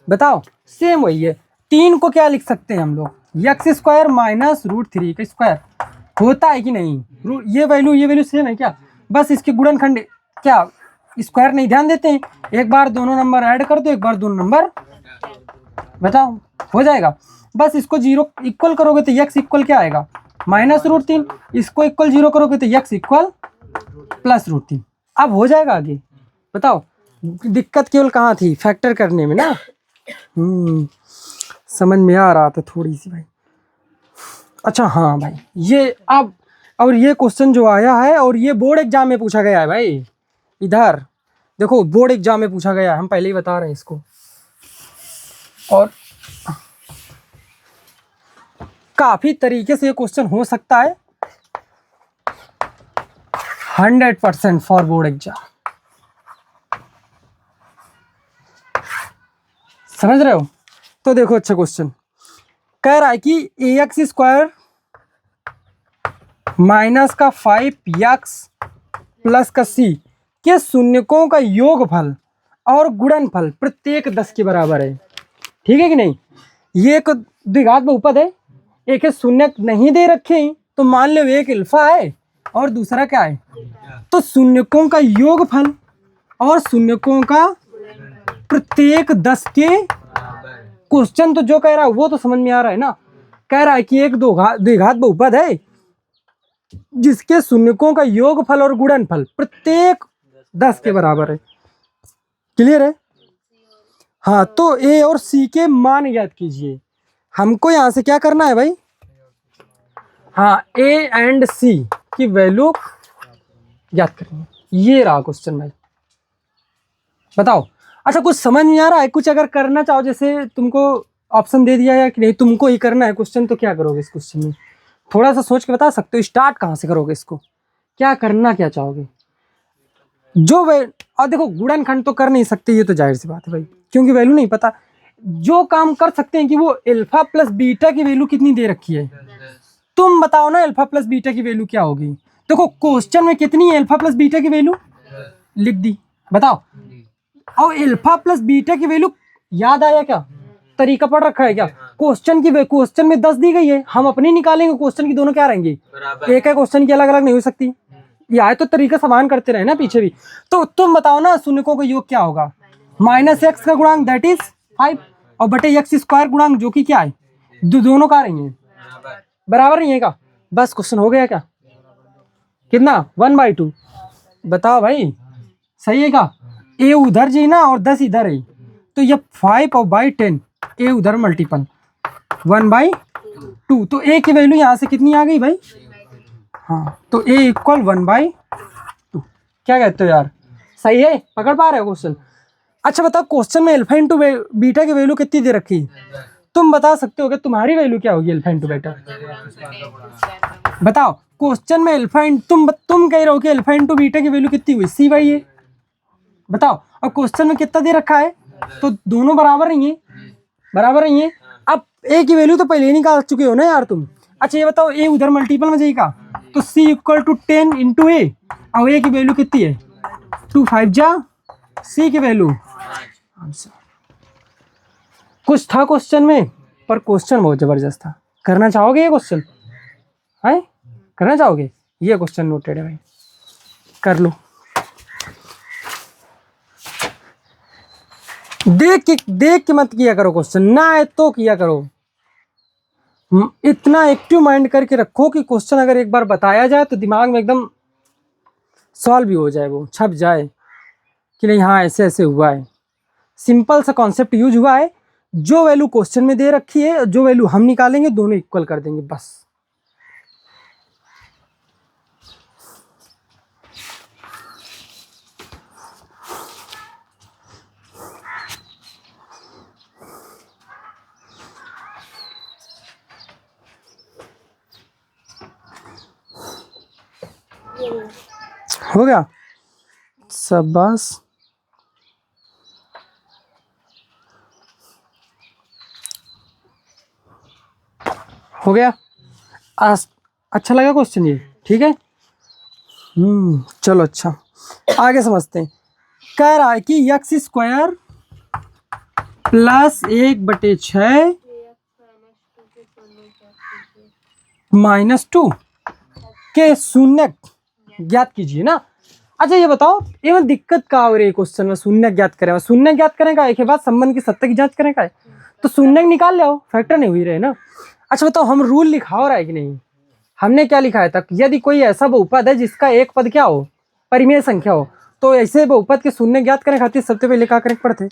बताओ। सेम वही है, 3 को क्या लिख सकते हैं हम लोग, एक्स स्क्वायर माइनस √3 का स्क्वायर, होता है कि नहीं? ये वैल्यू सेम है क्या? बस इसके गुणनखंड क्या स्क्वायर नहीं ध्यान देते हैं, एक बार दोनों नंबर ऐड कर दो, एक बार दोनों नंबर, बताओ हो जाएगा। बस इसको 0 इक्वल करोगे तो x इक्वल क्या आएगा, -√3, इसको इक्वल 0 करोगे तो x इक्वल +√3। अब हो जाएगा आगे, बताओ। दिक्कत केवल कहाँ थी, फैक्टर करने में ना। समझ में आ रहा था थोड़ी सी भाई। अच्छा हाँ भाई, ये अब और ये क्वेश्चन जो आया है और ये बोर्ड एग्जाम में पूछा गया है भाई, इधर देखो बोर्ड एग्जाम में पूछा गया है, हम पहले ही बता रहे हैं इसको। और काफी तरीके से ये क्वेश्चन हो सकता है, 100% फॉर बोर्ड एग्जाम, समझ रहे हो? तो देखो अच्छा क्वेश्चन कह रहा है कि ax स्क्वायर माइनस का 5x प्लस का c के शून्यकों का योगफल और गुणनफल प्रत्येक 10 के बराबर है, ठीक है कि नहीं? ये एक द्विघात बहुपद है, एक शून्य नहीं दे रखे हैं, तो मान लो एक अल्फा है और दूसरा क्या है, तो शून्यकों का योगफल और शून्यकों का प्रत्येक 10 के, क्वेश्चन तो जो कह रहा है वो तो समझ में आ रहा है ना। कह रहा है कि एक द्विघात बहुपद है जिसके शून्यकों का योगफल और गुणनफल प्रत्येक 10 के बराबर है, क्लियर है? हाँ, तो ए और सी के मान ज्ञात कीजिए। हमको यहां से क्या करना है भाई, हाँ ए एंड सी की वैल्यू ज्ञात करनी है। ये रहा क्वेश्चन भाई, बताओ। अच्छा कुछ समझ में आ रहा है? कुछ अगर करना चाहो, जैसे तुमको ऑप्शन दे दिया है कि नहीं तुमको ही करना है क्वेश्चन, तो क्या करोगे इस क्वेश्चन में? थोड़ा सा सोच के बता सकते हो, स्टार्ट कहाँ से करोगे इसको, क्या करना क्या चाहोगे? जो और देखो गुणनखंड तो कर नहीं सकते, ये तो जाहिर सी बात है भाई, क्योंकि वैल्यू नहीं पता। जो काम कर सकते हैं कि वो अल्फा प्लस बीटा की वैल्यू कितनी दे रखी है, तुम बताओ ना अल्फा प्लस बीटा की वैल्यू क्या होगी। देखो क्वेश्चन में कितनी है अल्फा प्लस बीटा की वैल्यू, लिख दी, बताओ। और अल्फा प्लस बीटा की वैल्यू याद आया क्या, तरीका पढ़ रखा है क्या? क्वेश्चन में 10 दी गई है, हम अपनी निकालेंगे, क्वेश्चन की दोनों क्या रहेंगे, एक है, क्वेश्चन की अलग अलग नहीं हो सकती। ये आए तो तरीका समान करते रहे ना पीछे भी। तो तुम बताओ ना शून्यकों का योग क्या होगा, -x का गुणांक दैट इज 5 और बटे x स्क्वायर गुणांक जो कि क्या है, दोनों का रही है बराबर नहीं है का। बस क्वेश्चन हो गया क्या, कितना 1/2, बताओ भाई सही है क्या? ए उधर जी ना और 10 इधर है, तो ये 5 और बाई 10, ए उधर मल्टीपल 1/2, तो ए की वैल्यू यहाँ से कितनी आ गई भाई, हाँ तो ए इक्वल 1/2। क्या कहते हो यार, सही है? पकड़ पा रहे हो क्वेश्चन? अच्छा बताओ क्वेश्चन में अल्फा इंटू बीटा की वैल्यू कितनी दे रखी, तुम बता सकते हो कि तुम्हारी वैल्यू क्या होगी अल्फा इंटू बीटा, बताओ। क्वेश्चन में अल्फा तुम कह रहे हो कि अल्फा इंटू बीटा की वैल्यू कितनी हुई, c/a, बताओ। और क्वेश्चन में कितना दे रखा है, तो दोनों बराबर नहीं है, बराबर नहीं है। अब ए की वैल्यू तो पहले ही निकाल चुके हो ना यार तुम। अच्छा ये बताओ ए उधर मल्टीपल में जाएगा, तो C इक्वल टू 10 इंटू ए, और ए की वैल्यू कितनी है 2 5 जा C की वैल्यू आंसर। कुछ था क्वेश्चन में, पर क्वेश्चन बहुत जबरदस्त था। करना चाहोगे ये क्वेश्चन? है करना चाहोगे? ये क्वेश्चन नोटेड है भाई, कर लो। देख के मत किया करो क्वेश्चन, ना है तो किया करो। इतना एक्टिव माइंड करके रखो कि क्वेश्चन अगर एक बार बताया जाए तो दिमाग में एकदम सॉल्व भी हो जाए, वो छप जाए कि नहीं हाँ ऐसे ऐसे हुआ है। सिंपल सा कॉन्सेप्ट यूज हुआ है, जो वैल्यू क्वेश्चन में दे रखी है जो वैल्यू हम निकालेंगे दोनों इक्वल कर देंगे बस। हो गया सब बस। हो गया अच्छा लगा क्वेश्चन ये? ठीक है चलो अच्छा आगे समझते हैं। कह रहा है कि x स्क्वायर प्लस 1/6 -2 के शून्य ज्ञात कीजिए ना। अच्छा ये बताओ ये दिक्कत का हो रही है क्वेश्चन में? शून्य ज्ञात करें, शून्य ज्ञात करें का एक बात संबंध की सत्ता की जांच करें का है, तो शून्य निकाल ले आओ, फैक्टर नहीं हुई रहे ना। अच्छा बताओ हम रूल लिखा हो रहा है कि नहीं? हमने क्या लिखा है तक, यदि कोई ऐसा बहुपद है जिसका एक पद क्या हो परिमेय संख्या हो, तो ऐसे बहुपद के शून्य ज्ञात करने खातिर सबसे पहले क्या करें पड़ते?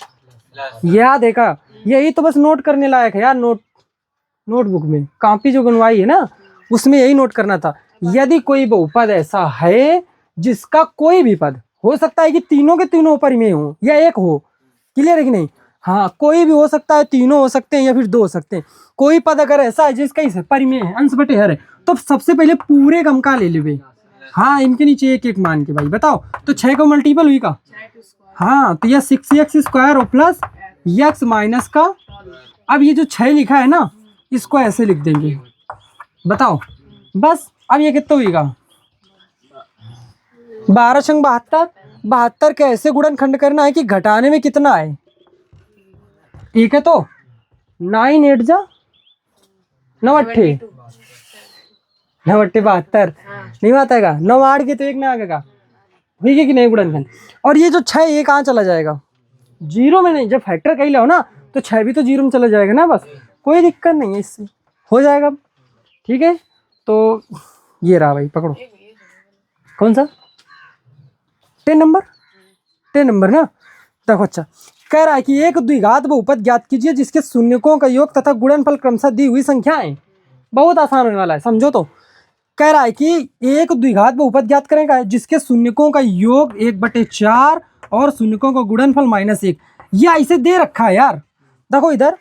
याद है का? यही तो बस नोट करने लायक है यार, नोटबुक में कॉपी जो बनवाई है ना उसमें यही नोट करना था। यदि कोई बहुपद ऐसा है जिसका कोई भी पद हो सकता है कि तीनों के तीनों परिमेय हो या एक हो, क्लियर है कि नहीं? हाँ कोई भी हो सकता है, तीनों हो सकते हैं या फिर दो हो सकते हैं। कोई पद अगर ऐसा है जिसका इसे परिमेय है अंश बटे हर है, तो सबसे पहले पूरे गम का ले ले। हाँ इनके नीचे एक एक मान के भाई बताओ, तो 6 का मल्टीपल हुई का? हाँ तो यह 6x² और प्लस x माइनस का। अब ये जो 6 लिखा है ना इसको ऐसे लिख देंगे, बताओ बस। अब ये कितना हुईगा 12 संग 72। 72 के ऐसे गुणनखंड करना है कि घटाने में कितना है एक है, तो 9 8 जा 9 अट्ठे 9 अट्ठे 72 नहीं आएगा, 9 8 के तो एक में आ गएगा, ठीक है कि नहीं गुणनखंड। और ये जो 6 ये कहाँ चला जाएगा? जीरो में नहीं, जब फैक्टर कहीं लो ना तो 6 भी तो जीरो में चला जाएगा ना, बस कोई दिक्कत नहीं है, इससे हो जाएगा। ठीक है तो ये रहा भाई पकड़ो, कौन सा 10 नंबर? 10 नंबर ना। देखो अच्छा कह रहा है कि एक द्विघात बहुपद ज्ञात कीजिए जिसके शून्यकों का योग तथा गुणनफल क्रमशः दी हुई संख्याएं। बहुत आसान होने वाला है, समझो। तो कह रहा है कि एक द्विघात बहुपद ज्ञात करेगा जिसके शून्यकों का योग 1/4 और शून्यकों का गुणनफल -1। यह ऐसे दे रखा है यार, देखो इधर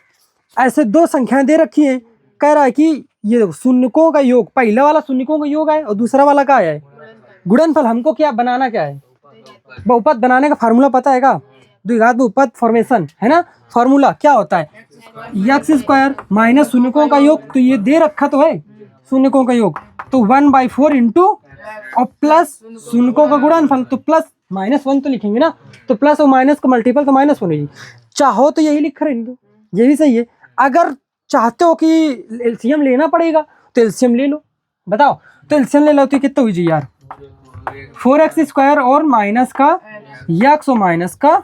ऐसे दो संख्याएं दे रखी हैं। कह रहा है कि ये शून्यकों का योग, पहला वाला शून्यकों का योग है और दूसरा वाला क्या है गुणनफल। हमको क्या बनाना, क्या है बहुपद बनाने का फार्मूला पता है का? द्विघात बहुपद फॉर्मेशन है ना, फार्मूला क्या होता है x² माइनस शून्यकों का योग, तो ये दे रखा तो है शून्यकों का योग, तो 1/4 इंटू और प्लस शून्यकों का गुणनफल, तो प्लस -1 तो लिखेंगे ना, तो प्लस और माइनस का मल्टीपल तो -1 होगी। चाहो तो यही लिख रहे हैं, ये भी सही है। अगर चाहते हो कि एलसीएम लेना पड़ेगा तो एलसीएम ले लो, बताओ तो एलसीएम ले लो तो कितना हुई जी यार 4x² और माइनस का x और माइनस का,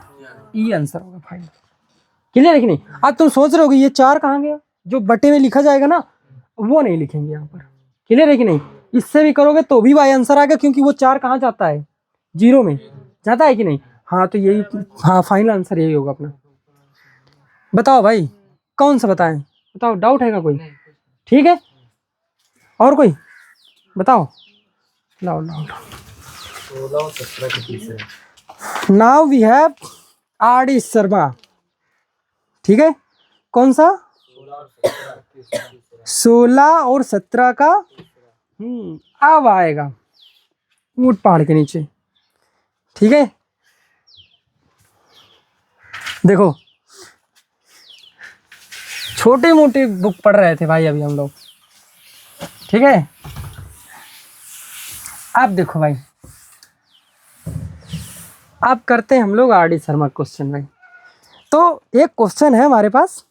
ये आंसर होगा फाइनल। क्लियर है कि नहीं? अब तुम सोच रहे हो कि ये 4 कहाँ गया, जो बटे में लिखा जाएगा ना वो नहीं लिखेंगे यहाँ पर। क्लियर है कि नहीं? इससे भी करोगे तो भी भाई आंसर आएगा, क्योंकि वो 4 कहाँ जाता है जीरो में जाता है कि नहीं। हाँ तो यही, हाँ फाइनल आंसर यही होगा अपना। बताओ भाई कौन सा बताएं, बताओ डाउट है का कोई? ठीक है और कोई बताओ। लाओ now we have RD Sharma. ठीक है कौन सा 16 और 17 का अब आएगा ऊंट पहाड़ के नीचे। ठीक है देखो छोटे मोटे बुक पढ़ रहे थे भाई अभी हम लोग, ठीक है। अब देखो भाई, अब करते हैं हम लोग आर डी शर्मा क्वेश्चन भाई। तो एक क्वेश्चन है हमारे पास,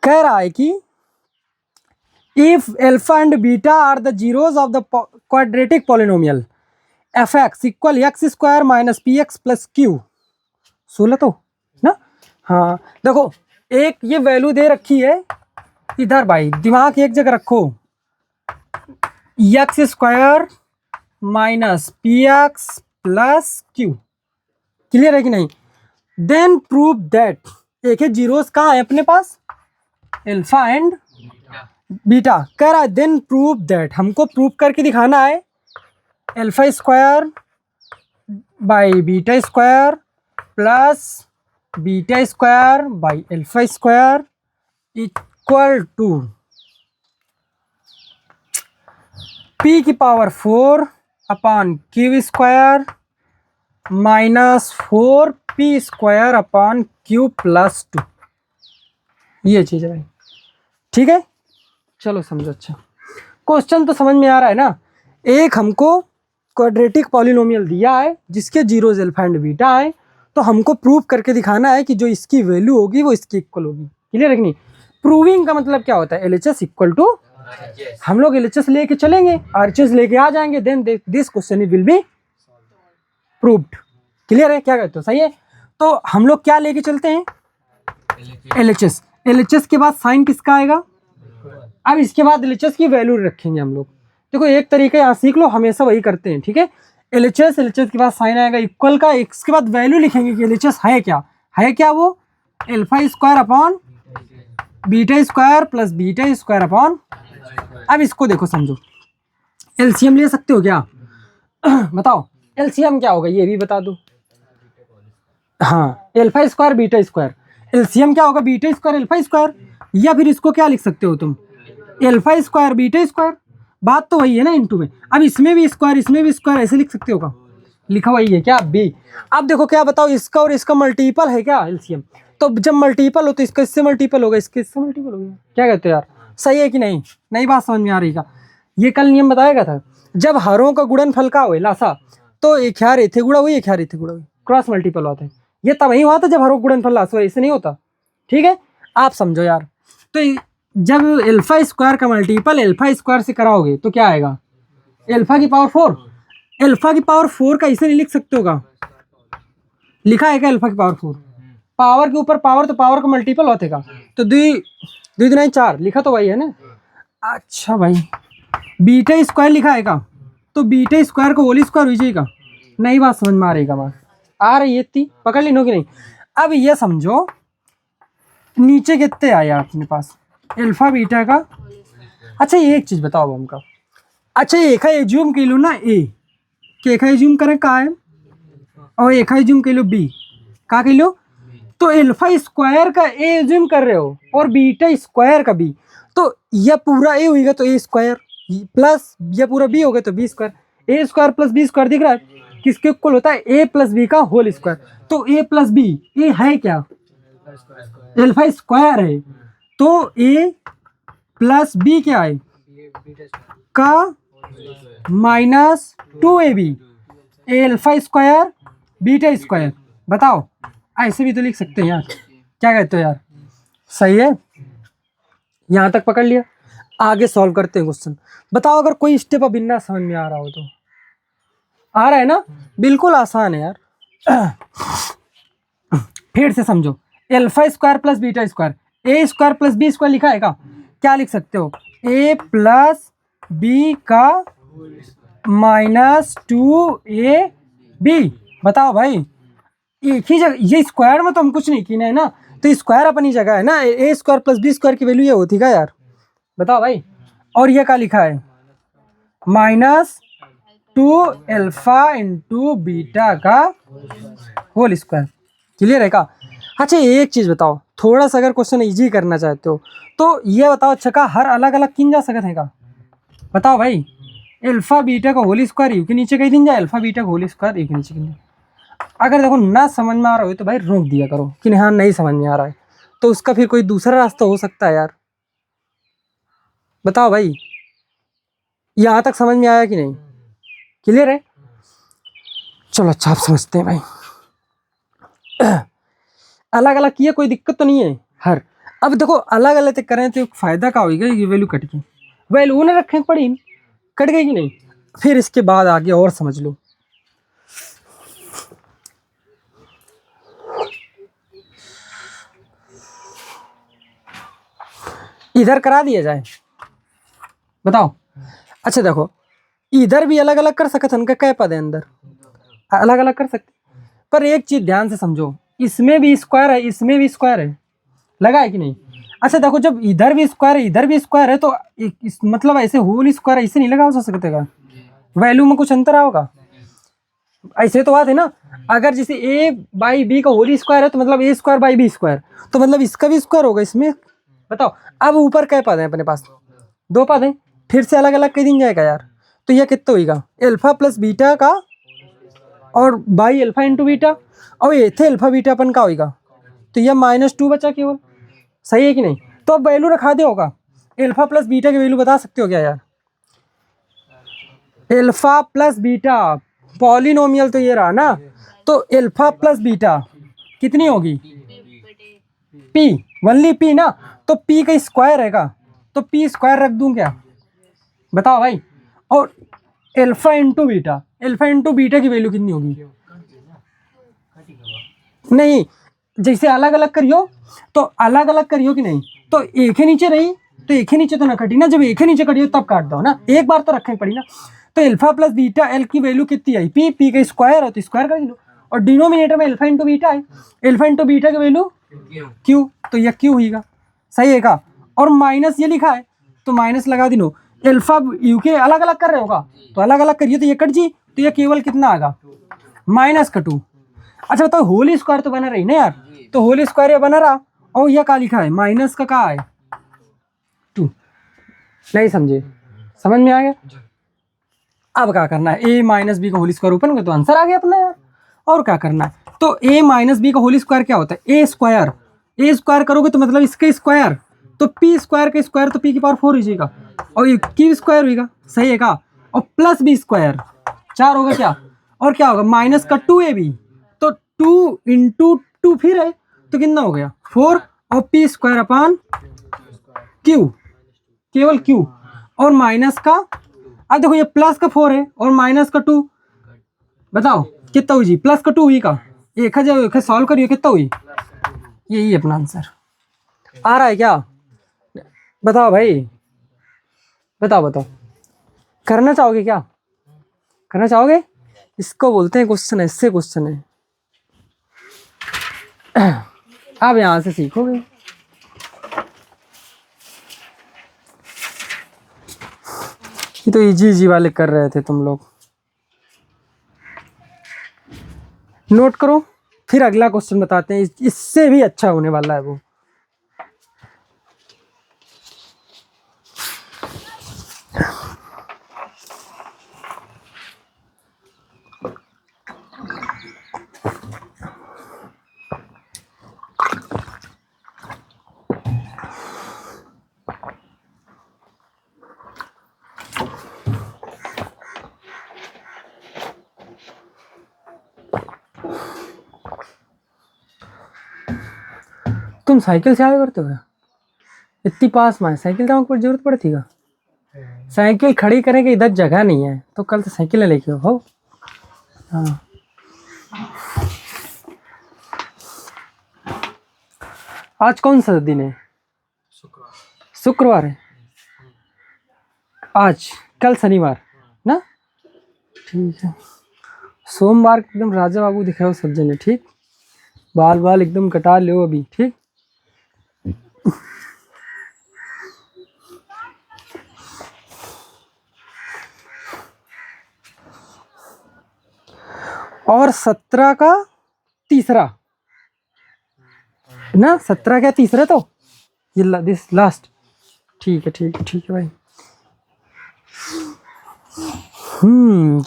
कह रहा है कि if alpha and beta are the zeros of the quadratic polynomial f x equal x square minus p x plus q. 16 तो ना, हाँ देखो एक ये वैल्यू दे रखी है इधर भाई, दिमाग एक जगह रखो, x square minus p x plus Q. Clear है कि नहीं? देन प्रूव दैट, एक है जीरोस कहाँ है अपने पास, अल्फा एंड बीटा। कह रहा है देन प्रूव दैट, हमको प्रूव करके दिखाना है alpha square by beta square plus beta square by alpha square equal to p की power 4 upon q square minus 4 p square upon q plus 2। ये चीज़ है भाई, ठीक है। चलो समझो, अच्छा क्वेश्चन तो समझ में आ रहा है ना। एक हमको क्वाड्रेटिक पॉलिनोमियल दिया है जिसके जीरोज अल्फा एंड बीटा है, तो हमको प्रूव करके दिखाना है कि जो इसकी वैल्यू होगी वो इसकी इक्वल होगी। क्लियर है कि नहीं? प्रूविंग का मतलब क्या होता है, एलएचएस इक्वल टू, हम लोग एलएचएस लेके चलेंगे, आरएचएस लेके आ जाएंगे, then this question will be proved. Clear है? क्या कहते हो, सही है? तो हम लोग क्या लेके चलते हैं, एलएचएस। एलएचएस के बाद साइन किसका आएगा, अब इसके बाद एलएचएस की वैल्यू रखेंगे हम लोग। देखो एक तरीका यहाँ सीख लो, हमेशा वही करते हैं, ठीक है। एलएचएस, एलएचएस के बाद साइन आएगा इक्वल का, इसके बाद वैल्यू लिखेंगे कि एलएचएस है क्या, है क्या वो alpha square upon beta square plus beta square upon. अब इसको देखो समझो, एलसीएम ले सकते हो क्या बताओ एलसीएम क्या होगा, ये भी बता दो। हाँ, alpha square beta square, LCM क्या होगा, बीटा स्क्वायर अल्फा स्क्वायर, या फिर इसको क्या लिख सकते हो तुम, अल्फा स्क्वायर बीटा स्क्वायर। बात तो वही है ना इनटू में। अब इसमें भी स्क्वायर इसमें भी स्क्वायर, ऐसे लिख सकते हो का, लिखा वही है क्या बी। अब देखो क्या बताओ, इसका और इसका मल्टीपल है क्या एलसीएम, तो जब मल्टीपल हो तो इसका इससे मल्टीपल होगा, इसके इससे मल्टीपल होगा। क्या कहते हो यार, सही है कि नहीं? नई बात समझ में आ रही का? ये कल नियम बताएगा था, जब हरों का गुणनफल का हुए लासा, तो एक ह्यार इथे गुड़ा हुई एक ह्यार इथे गुड़ा हुई, क्रॉस मल्टीपल होता है। ये तब ही हुआ था जब हरों गुणनफल लासा, ऐसे नहीं होता, ठीक है। आप समझो यार, तो जब अल्फा स्क्वायर का मल्टीपल अल्फा स्क्वायर से कराओगे तो क्या आएगा, अल्फा की पावर 4। अल्फा की पावर 4 का इसे नहीं लिख सकते होगा, लिखा है क्या अल्फा की पावर 4, पावर के ऊपर पावर, तो पावर का मल्टीपल होते का, तो दो दुनाई 4, लिखा तो वही है ना। अच्छा भाई, बीटा स्क्वायर लिखा है का, तो बीटा स्क्वायर को होल स्क्वायर हो जाएगा। नई बात समझ में आ रही का, बात आ रही है इतनी, पकड़ ली कि नहीं? अब ये समझो नीचे कितने आए अपने पास अल्फा बीटा का। अच्छा ये एक चीज बताओ हमका, अच्छा एक है एज्यूम कर लो ना ए, कि एक एज्यूम करें का है, और एक एज्यूम कर लो बी, का कर लो, तो अल्फा स्क्वायर का ए एज्यूम कर रहे हो और बीटा स्क्वायर का बी, तो यह पूरा ए होगा तो ए स्क्वायर प्लस यह पूरा बी होगा तो B square, a square plus b square दिख रहा है, किसके इक्वल होता है, ए प्लस बी का होल स्क्वायर। तो ए प्लस बी, ए है क्या, अल्फा स्क्वायर है, तो ए प्लस बी क्या है का minus 2ab, alpha square beta square. बताओ ऐसे भी तो लिख सकते हैं यार, क्या कहते हो यार, सही है? यहाँ तक पकड़ लिया, आगे सॉल्व करते हैं क्वेश्चन। बताओ अगर कोई स्टेप अब बिना समझ में आ रहा हो तो, आ रहा है ना, बिल्कुल आसान है यार फिर से समझो, alpha square plus beta square, a square plus b square लिखा है का, क्या लिख सकते हो, ए प्लस बी का माइनस 2ab। बताओ भाई, एक ही जगह, ये स्क्वायर में तो हम कुछ नहीं किए है ना, तो स्क्वायर अपनी जगह है ना, ए स्क्वायर प्लस बी स्क्वायर की वैल्यू ये होती का यार, बताओ भाई। और ये क्या लिखा है, माइनस 2 अल्फा इंटू बीटा का होल स्क्वायर। क्लियर है का? अच्छा एक चीज बताओ, थोड़ा सा अगर क्वेश्चन इजी करना चाहते हो तो ये बताओ, अच्छा का हर अलग अलग किन जा सकते हैं का, बताओ भाई। अल्फा बीटा का होल स्क्वायर यू के नीचे कहीं दिन जाए, अल्फा बीटा का होल स्क्वायर यू के नीचे कहीं। अगर देखो ना समझ में आ रहा हो तो भाई रोक दिया करो कि हाँ नहीं समझ में आ रहा है, तो उसका फिर कोई दूसरा रास्ता हो सकता है यार। बताओ भाई, यहाँ तक समझ में आया कि नहीं? क्लियर है? चलो अच्छा आप समझते हैं भाई। अलग अलग किया कोई दिक्कत तो नहीं है हर। अब देखो अलग अलग करें तो फायदा क्या होगा, ये वैल्यू कट गई, वैल्यू ने रखें पड़ी कट गई कि नहीं। फिर इसके बाद आगे और समझ लो। इधर करा दिया जाए, बताओ। अच्छा देखो इधर भी अलग अलग कर सकते, उनका क्या पद है अंदर, अलग अलग कर सकते। पर एक चीज ध्यान से समझो, इसमें भी स्क्वायर है, इसमें भी स्क्वायर है, लगा है कि नहीं। अच्छा देखो जब इधर भी स्क्वायर है इधर भी स्क्वायर है तो मतलब ऐसे होल स्क्वायर ऐसे नहीं लगा हो सकते का, वैल्यू में कुछ अंतर होगा। ऐसे तो बात है ना। अगर जैसे ए बाई बी का होल स्क्वायर है तो मतलब ए स्क्वायर बाई बी स्क्वायर, तो मतलब इसका भी स्क्वायर होगा इसमें। बताओ अब ऊपर क्या पद है अपने पास, दो पद हैं, फिर से अलग अलग कर दिन जाएगा यार। तो यह कितना होगा, एल्फा प्लस बीटा का और बाई एल्फा इंटू बीटा, और ये थे एल्फा बीटा अपन का होगा, तो यह -2 बचा केवल। सही है कि नहीं। तो अब वैल्यू रखा दे होगा, एल्फा प्लस बीटा की वैल्यू बता सकते हो क्या यार। एल्फा प्लस बीटा पॉलिनोमियल तो ये रहा ना, तो एल्फा प्लस बीटा कितनी होगी, पी, वनली पी ना, तो पी का स्क्वायर है का, तो पी स्क्वायर रख दूं क्या, बताओ भाई। और alpha into beta, alpha into beta की वैल्यू कितनी होगी, नहीं जैसे अलग अलग करियो तो अलग अलग करियो कि नहीं, तो एक ही नीचे रही तो एक ही नीचे तो ना कटी ना, जब एक ही नीचे कटियो तब काट दो ना, एक बार तो रखनी पड़ी ना। तो एल्फा प्लस बीटा एल की वैल्यू कितनी आई, पी, पी का स्क्वायर है तो स्क्वायर कर लो, और डिनोमिनेटर में एल्फा इंटू बीटा है, एल्फा इंटू बीटा की वैल्यू क्यू, तो यह क्यू होगा। सही है का। और माइनस ये लिखा है तो माइनस लगा दिनो, एल्फा यू के अलग अलग कर रहे होगा तो अलग अलग करिए तो ये कट जी, तो ये केवल कितना आएगा -2। अच्छा बताओ होल स्क्वायर तो बना रही ना यार, तो होल स्क्वायर ये बना रहा, और यह क्या लिखा है माइनस का क्या है 2। नहीं समझे, समझ में आ गया। अब क्या करना है, a माइनस बी का होल स्क्वायर ओपन कर तो आंसर आ गया अपना यार। और क्या करना है, तो a माइनस बी का होल स्क्वायर क्या होता है, a स्क्वायर करोगे तो मतलब इसका स्क्वायर, तो p स्क्वायर का स्क्वायर तो p की पावर 4 हो जाएगा, और ये q स्क्वायर होगा। सही है का। और प्लस बी स्क्वायर 4 होगा क्या, और क्या होगा माइनस का 2ab, तो 2 इंटू 2 फिर है तो कितना हो गया 4, और p स्क्वायर अपान q, केवल q, और माइनस का, अब देखो ये प्लस का 4 है और माइनस का 2, बताओ कितना हुई जी, प्लस का 2 हुई का, एक जब एक सॉल्व करिए कितना हुई, यही अपना आंसर आ रहा है क्या, बताओ भाई, बताओ करना चाहोगे क्या, करना चाहोगे। इसको बोलते हैं क्वेश्चन, ऐसे क्वेश्चन है, आप यहां से सीखोगे। ये तो इजी वाले कर रहे थे तुम लोग, नोट करो फिर अगला क्वेश्चन बताते हैं, इससे भी अच्छा होने वाला है वो। तुम साइकिल से आया करते हो क्या, इतनी पास में साइकिल जाने की जरूरत पड़ती है, साइकिल खड़ी करेंगे इधर जगह नहीं है तो कल से साइकिल लेके हो। हाँ आज कौन सा दिन है, शुक्रवार है आज, कल शनिवार ना, ठीक है। सोमवार एकदम राजा बाबू दिखाओ सब जने, ठीक, बाल एकदम कटा लो अभी, ठीक। और 17 का तीसरा ना, 17 का तीसरा, तो ये दिस लास्ट, ठीक है भाई।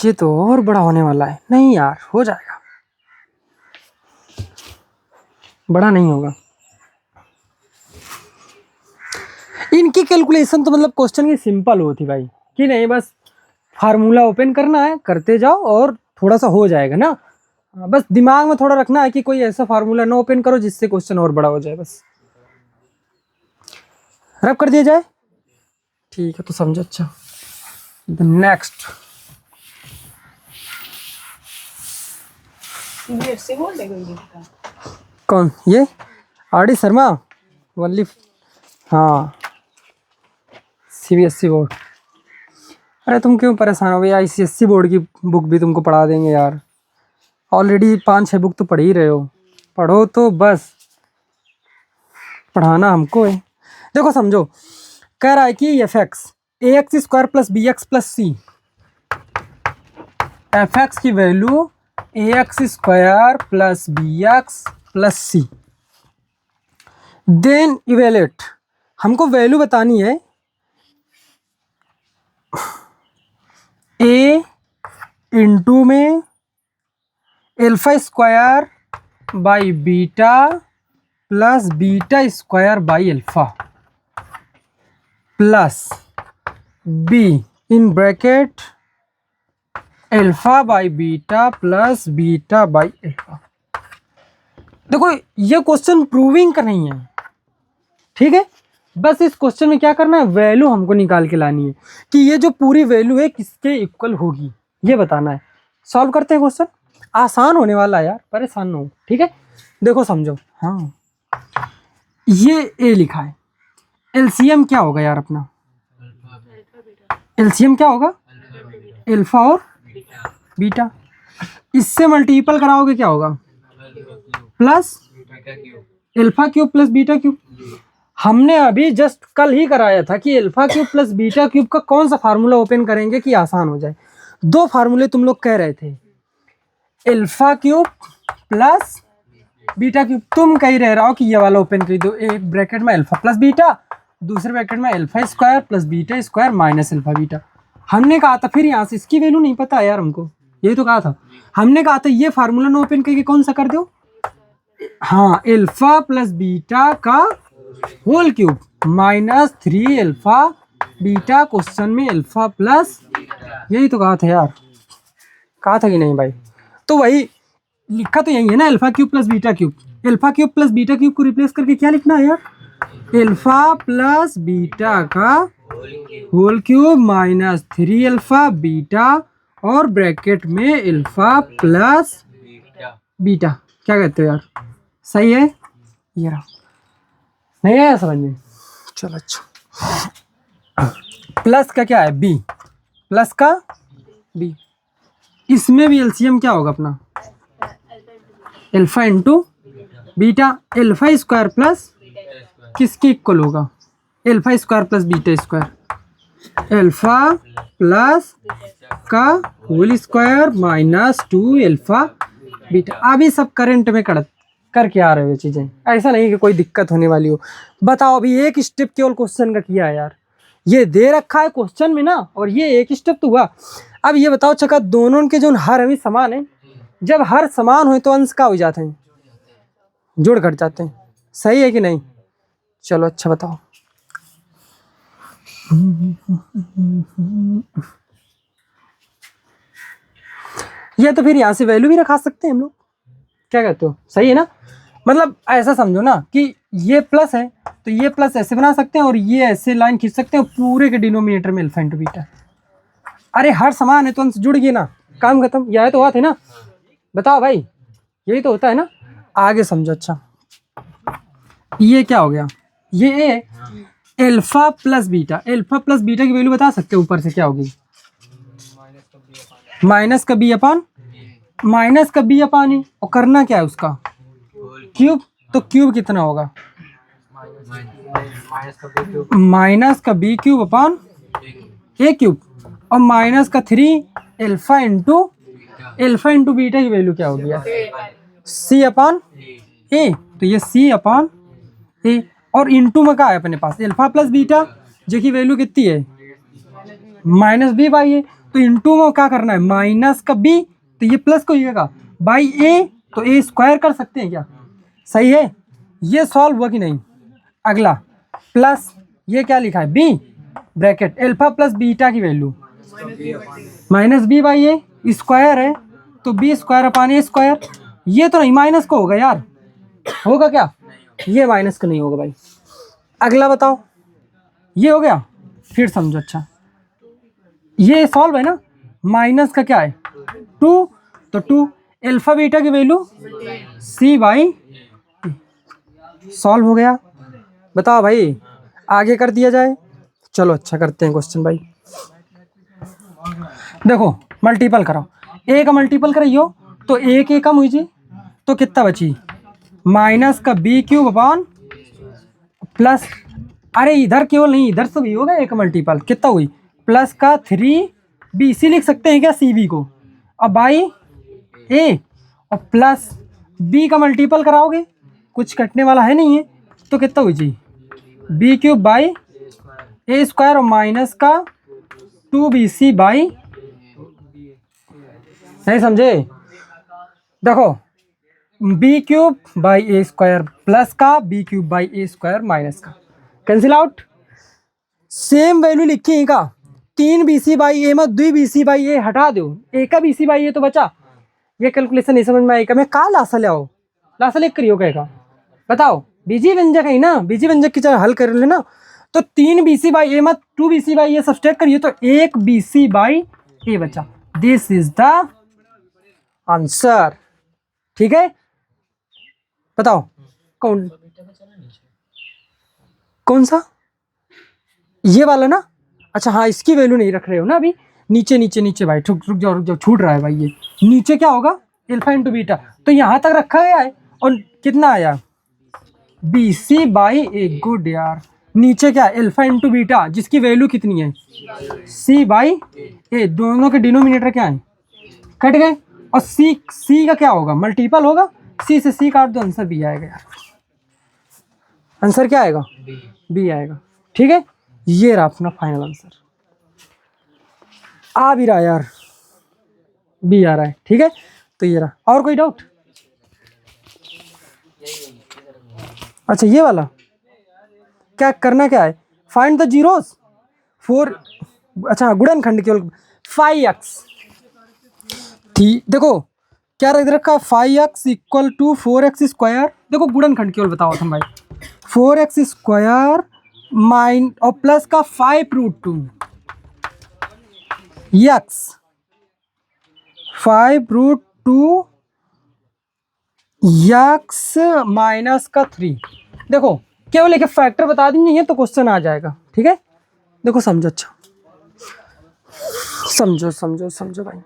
ये तो और बड़ा होने वाला है, नहीं यार हो जाएगा, बड़ा नहीं होगा। इनकी कैलकुलेशन तो मतलब क्वेश्चन की सिंपल होती भाई, कि नहीं बस फार्मूला ओपन करना है, करते जाओ और थोड़ा सा हो जाएगा ना। बस दिमाग में थोड़ा रखना है कि कोई ऐसा फार्मूला ना ओपन करो जिससे क्वेश्चन और बड़ा हो जाए। बस रब कर दिया जाए, ठीक है तो समझो। अच्छा द नेक्स्ट, से बोल दे कोई दिक्कत। कौन ये आर.डी. शर्मा वल्ली, हाँ CBSE बोर्ड। अरे तुम क्यों परेशान हो भैया, ICSE बोर्ड की बुक भी तुमको पढ़ा देंगे यार। ऑलरेडी 5-6 बुक तो पढ़ ही रहे हो, पढ़ो तो बस, पढ़ाना हमको है। देखो समझो, कह रहा है कि fx ax² + bx + c, fx की value ax² + bx + c, then evaluate, हमको वैल्यू बतानी है a इंटू में α² by beta plus β² by alpha plus b in bracket alpha by beta plus beta by alpha. देखो ये क्वेश्चन प्रूविंग का नहीं है, ठीक है। बस इस क्वेश्चन में क्या करना है, वैल्यू हमको निकाल के लानी है कि ये जो पूरी वैल्यू है किसके इक्वल होगी, ये बताना है। सॉल्व करते हैं क्वेश्चन, आसान होने वाला है यार, परेशान ना हो, ठीक है। देखो समझो, हाँ ये ए लिखा है, एलसीएम क्या होगा यार अपना, एलसीएम क्या होगा, अल्फा और बीटा। इससे मल्टीपल कराओगे क्या होगा, प्लस α³ प्लस β³ हमने अभी जस्ट कल ही कराया था कि α³ प्लस β³ का कौन सा फार्मूला ओपन करेंगे कि आसान हो जाए। दो फार्मूले तुम लोग कह रहे थे, α³ प्लस β³, तुम कह रहे हो कि ये वाला ओपन कर दो, एक ब्रैकेट में अल्फा प्लस बीटा, दूसरे ब्रैकेट में α² प्लस β² माइनस अल्फा बीटा। हमने कहा था, फिर यहाँ से इसकी वैल्यू नहीं पता यार हमको, यही तो कहा था, हमने कहा था ये फार्मूला ना ओपन करके कौन सा कर दो, हाँ अल्फा प्लस बीटा का whole cube minus 3α beta, question में अल्फा प्लस, यही तो कहा था यार, कहा था कि नहीं भाई। तो वही लिखा तो यही है ना, α³ प्लस β³, α³ प्लस β³ को रिप्लेस करके क्या लिखना है यार, अल्फा प्लस बीटा का होल क्यूब माइनस 3α बीटा और ब्रैकेट में अल्फा प्लस बीटा। क्या कहते हो यार, सही है ये रहा, नहीं आया समझ में, चलो अच्छा। प्लस का क्या है b, प्लस का b, इसमें भी एलसीएम क्या होगा अपना, अल्फा इंटू बीटा, α² प्लस किसके इक्वल होगा, α² प्लस β², अल्फा प्लस का होल स्क्वायर माइनस 2α बीटा। अभी सब करंट में करके आ रहे हो चीज़ें, ऐसा नहीं कि कोई दिक्कत होने वाली हो। बताओ अभी एक स्टेप केवल क्वेश्चन का किया है यार, ये दे रखा है क्वेश्चन में ना, और ये एक स्टेप तो हुआ। अब ये बताओ चका, दोनों के जो हर अभी समान है, जब हर समान हो तो अंश का हो जाते हैं, जोड़ घट जाते हैं, सही है कि नहीं। चलो अच्छा बताओ, ये तो फिर यहाँ से वैल्यू भी रखा सकते हैं हम लोग, क्या कहते हो, सही है ना। मतलब ऐसा समझो ना कि ये प्लस है तो ये प्लस ऐसे बना सकते हैं और ये ऐसे लाइन खींच सकते हैं, पूरे के डिनोमिनेटर में अल्फा इंटू बीटा। अरे हर समान है तो अंश जुड़ गए ना, काम खत्म, यह तो बात है ना। बताओ भाई, यही तो होता है ना। आगे समझो, अच्छा ये क्या हो गया, ये a alpha plus beta, alpha plus beta की वैल्यू बता सकते हो ऊपर से क्या होगी, माइनस का बी अपान, माइनस का बी अपान है, और करना क्या है उसका क्यूब, तो क्यूब कितना होगा, माइनस का बी क्यूब अपान ए क्यूब, और माइनस का 3 अल्फा इंटू बीटा की वैल्यू क्या होगी, सी अपान ए, तो ये सी अपान ए, और इंटू में क्या है अपने पास अल्फा प्लस बीटा, जो की वैल्यू कितनी है माइनस बी बाई ए, तो इंटू में क्या करना है माइनस का बी, तो ये प्लस को होगा बाई ए, तो ए स्क्वायर कर सकते हैं क्या, सही है। ये सॉल्व हुआ कि नहीं। अगला प्लस ये क्या लिखा है B bracket alpha plus beta की value, minus B by A square है, तो B square upon A square. ये तो नहीं माइनस को होगा यार, होगा क्या? ये माइनस का नहीं होगा भाई। अगला बताओ, ये हो गया, फिर समझो। अच्छा ये सॉल्व है ना, माइनस का क्या है 2, तो 2 अल्फा बीटा की वैल्यू सी बाई, सॉल्व हो गया। बताओ भाई आगे कर दिया जाए? चलो अच्छा करते हैं क्वेश्चन भाई। देखो मल्टीपल कराओ, ए का मल्टीपल कराइयो तो ए के कम हुई जी, तो कितना बची? माइनस का बी क्यूब अपॉन प्लस, अरे इधर केवल नहीं, इधर से भी होगा ए का मल्टीपल, कितना हुई? प्लस का 3 सी लिख सकते हैं क्या सी बी को, अब बाई ए, और प्लस बी का मल्टीपल कराओगे, कुछ कटने वाला है नहीं है, तो कितना हुई जी? B cube by A square और माइनस का 2bc बाई, नहीं समझे? देखो B cube by A square plus का B cube by A square minus का कैंसिल आउट, सेम वैल्यू लिखी है का 3bc बाई ए मत 2bc बाई ए हटा दो, ए का bc बाई ए तो बचा। ये कैलकुलेशन नहीं समझ में आई का मैं का लासा ले आओ, लासा ले करियो कहेगा, बताओ बीजी व्यंजक है ना, बीजी व्यंजक की जगह हल कर लेना, तो 3bc बाई ए मत 2bc बाई ए सब्सट्रैक्ट करिए तो 1bc बाई ए बचा। This is the answer. ठीक है, बताओ कौन कौन सा, ये वाला ना? अच्छा हाँ, इसकी वैल्यू नहीं रख रहे हो ना अभी, नीचे नीचे नीचे भाई, रुक जाओ, छूट रहा है भाई। ये नीचे क्या होगा? अल्फा इंटू बीटा, तो यहाँ तक रखा गया है, और कितना आया? bc by A. गुड यार, नीचे क्या है? अल्फा इंटू बीटा, जिसकी वैल्यू कितनी है? c बाई ए। दोनों के डिनोमिनेटर क्या है? कट गए, और c का क्या होगा? मल्टीपल होगा, c से c काट दो, आंसर b आएगा यार। आंसर क्या आएगा? b आएगा। ठीक है, ये रहा अपना फाइनल आंसर। आ भी रहा यार, b आ रहा है। ठीक है, तो ये रहा। और कोई डाउट? अच्छा ये वाला क्या करना, क्या है? फाइंड द जीरोस 4, अच्छा गुणनखंड केवल 5x, ठीक देखो क्या रख रखा, 5x equal to 4x square. देखो गुणनखंड केवल बताओ तुम भाई, 4x स्क्वायर माइन और प्लस का 5√2 x 5√2 x माइनस का 3। देखो केवल एक फैक्टर बता देंगे ये तो क्वेश्चन आ जाएगा। ठीक है, देखो समझो, अच्छा समझो भाई।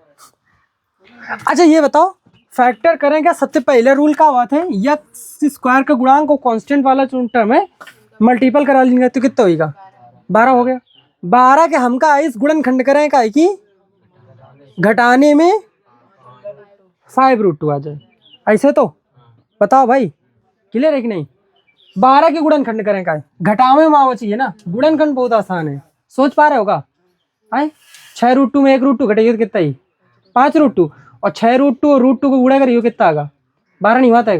अच्छा ये बताओ फैक्टर करें क्या? सबसे पहले रूल का बात है, एक्स स्क्वायर का गुणांक को कांस्टेंट वाला जो टर्म है मल्टीपल करा लेंगे तो कितना होगा? 12 हो गया। 12 के हम का इस गुणनखंड करें का है कि घटाने में 5√2 आ जाए, ऐसे तो बताओ भाई, क्लियर है कि नहीं? 12 के गुणनखंड करें का है, घटावे में आवा चाहिए ना, गुणनखंड बहुत आसान है, सोच पा रहे होगा? आए 6√2 में 1√2 घटाइए तो कितना ही? 5√2, और 6√2 और √2 को गुणा करिए कितना आएगा? 12 नहीं हुआ था,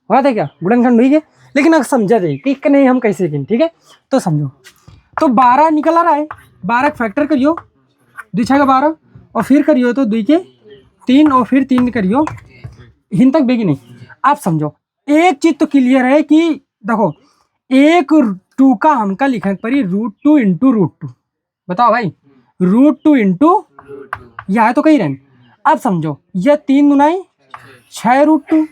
हुआ था क्या? गुणनखंड हुई है, लेकिन अगर समझा जाए कि नहीं हम कैसे गिन। ठीक है, तो समझो, तो 12 निकल आ रहा है, 12 फैक्टर करियो, 2 6 का 12, और फिर करियो तो 2 के 3, और फिर 3 करियो, हिन तक बेगी नहीं। आप समझो एक चीज तो क्लियर है कि देखो 1√2 का हमका लिखा पड़ी √2 इंटू √2, बताओ भाई, √2 इंटू यह है तो कही रहें। अब समझो यह 3 दुनाई 6√2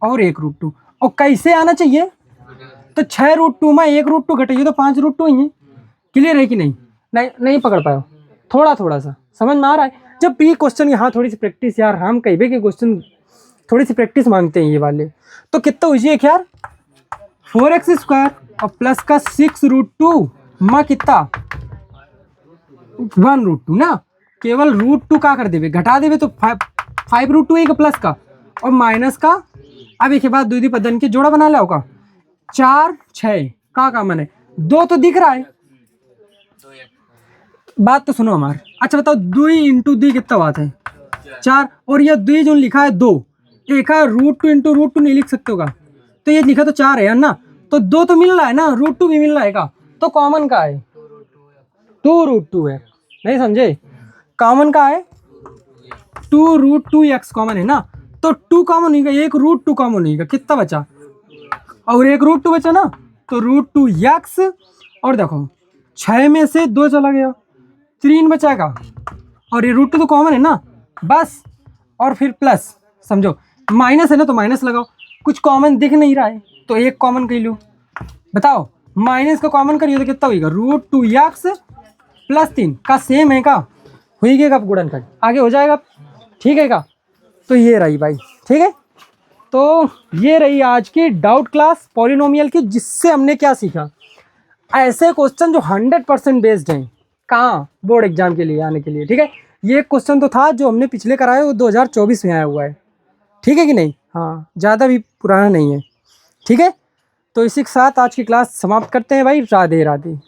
और 1√2, और कैसे आना चाहिए? तो 6√2 में 1√2 घटाइए तो 5√2 ही है। क्लियर है कि नहीं? नहीं पकड़ पाए, थोड़ा सा समझ में आ रहा है? जब भी क्वेश्चन यहाँ थोड़ी सी प्रैक्टिस यार, हम कहीं भी के क्वेश्चन थोड़ी सी प्रैक्टिस मांगते हैं ये वाले, तो कितना हुई यार? 4x स्क्वायर और प्लस का 6√2 माँ कितना? 1√2 ना, केवल √2 का कर देवे, घटा देवे तो 5√2 एक प्लस का और माइनस का। अब एक बाद दूधी पदन के जोड़ा बना लाओ का 4 6 का मन है 2 तो दिख रहा है, बात तो सुनो हमारे। अच्छा बताओ 2 इंटू 2 कितना बात है? 4, और यह 2 जो लिखा है 2, एक है √2 इंटू √2 नहीं लिख सकते होगा, तो ये लिखा तो 4 है यार ना, तो 2 तो मिल रहा है ना, √2 भी मिल रहा है का, तो कॉमन का है 2√2 है, नहीं समझे? कॉमन का है 2√2x कॉमन है ना, तो 2 कॉमन होगा, एक √2 कॉमन होगा, कितना बचा, और एक √2 बचा ना, तो √2x, और देखो 6 में से 2 चला गया, 3 बचाएगा, और ये √2 तो कॉमन है ना, बस, और फिर प्लस, समझो माइनस है ना तो माइनस लगाओ, कुछ कॉमन दिख नहीं रहा है तो एक कॉमन कर लो, बताओ माइनस का कॉमन करिए तो कितना होगा, √2x + 3 का सेम है का, होइएगा गुणन कर, आगे हो जाएगा, ठीक है का। तो ये रही भाई, ठीक है, तो ये रही आज की डाउट क्लास पॉलिनोमियल की, जिससे हमने क्या सीखा, ऐसे क्वेश्चन जो 100% बेस्ड हैं, कहाँ, बोर्ड एग्जाम के लिए आने के लिए, ठीक है। ये क्वेश्चन तो था जो हमने पिछले कराए, वो 2024 में आया हुआ है, ठीक है कि नहीं, हाँ ज़्यादा भी पुराना नहीं है, ठीक है। तो इसी के साथ आज की क्लास समाप्त करते हैं भाई, राधे राधे।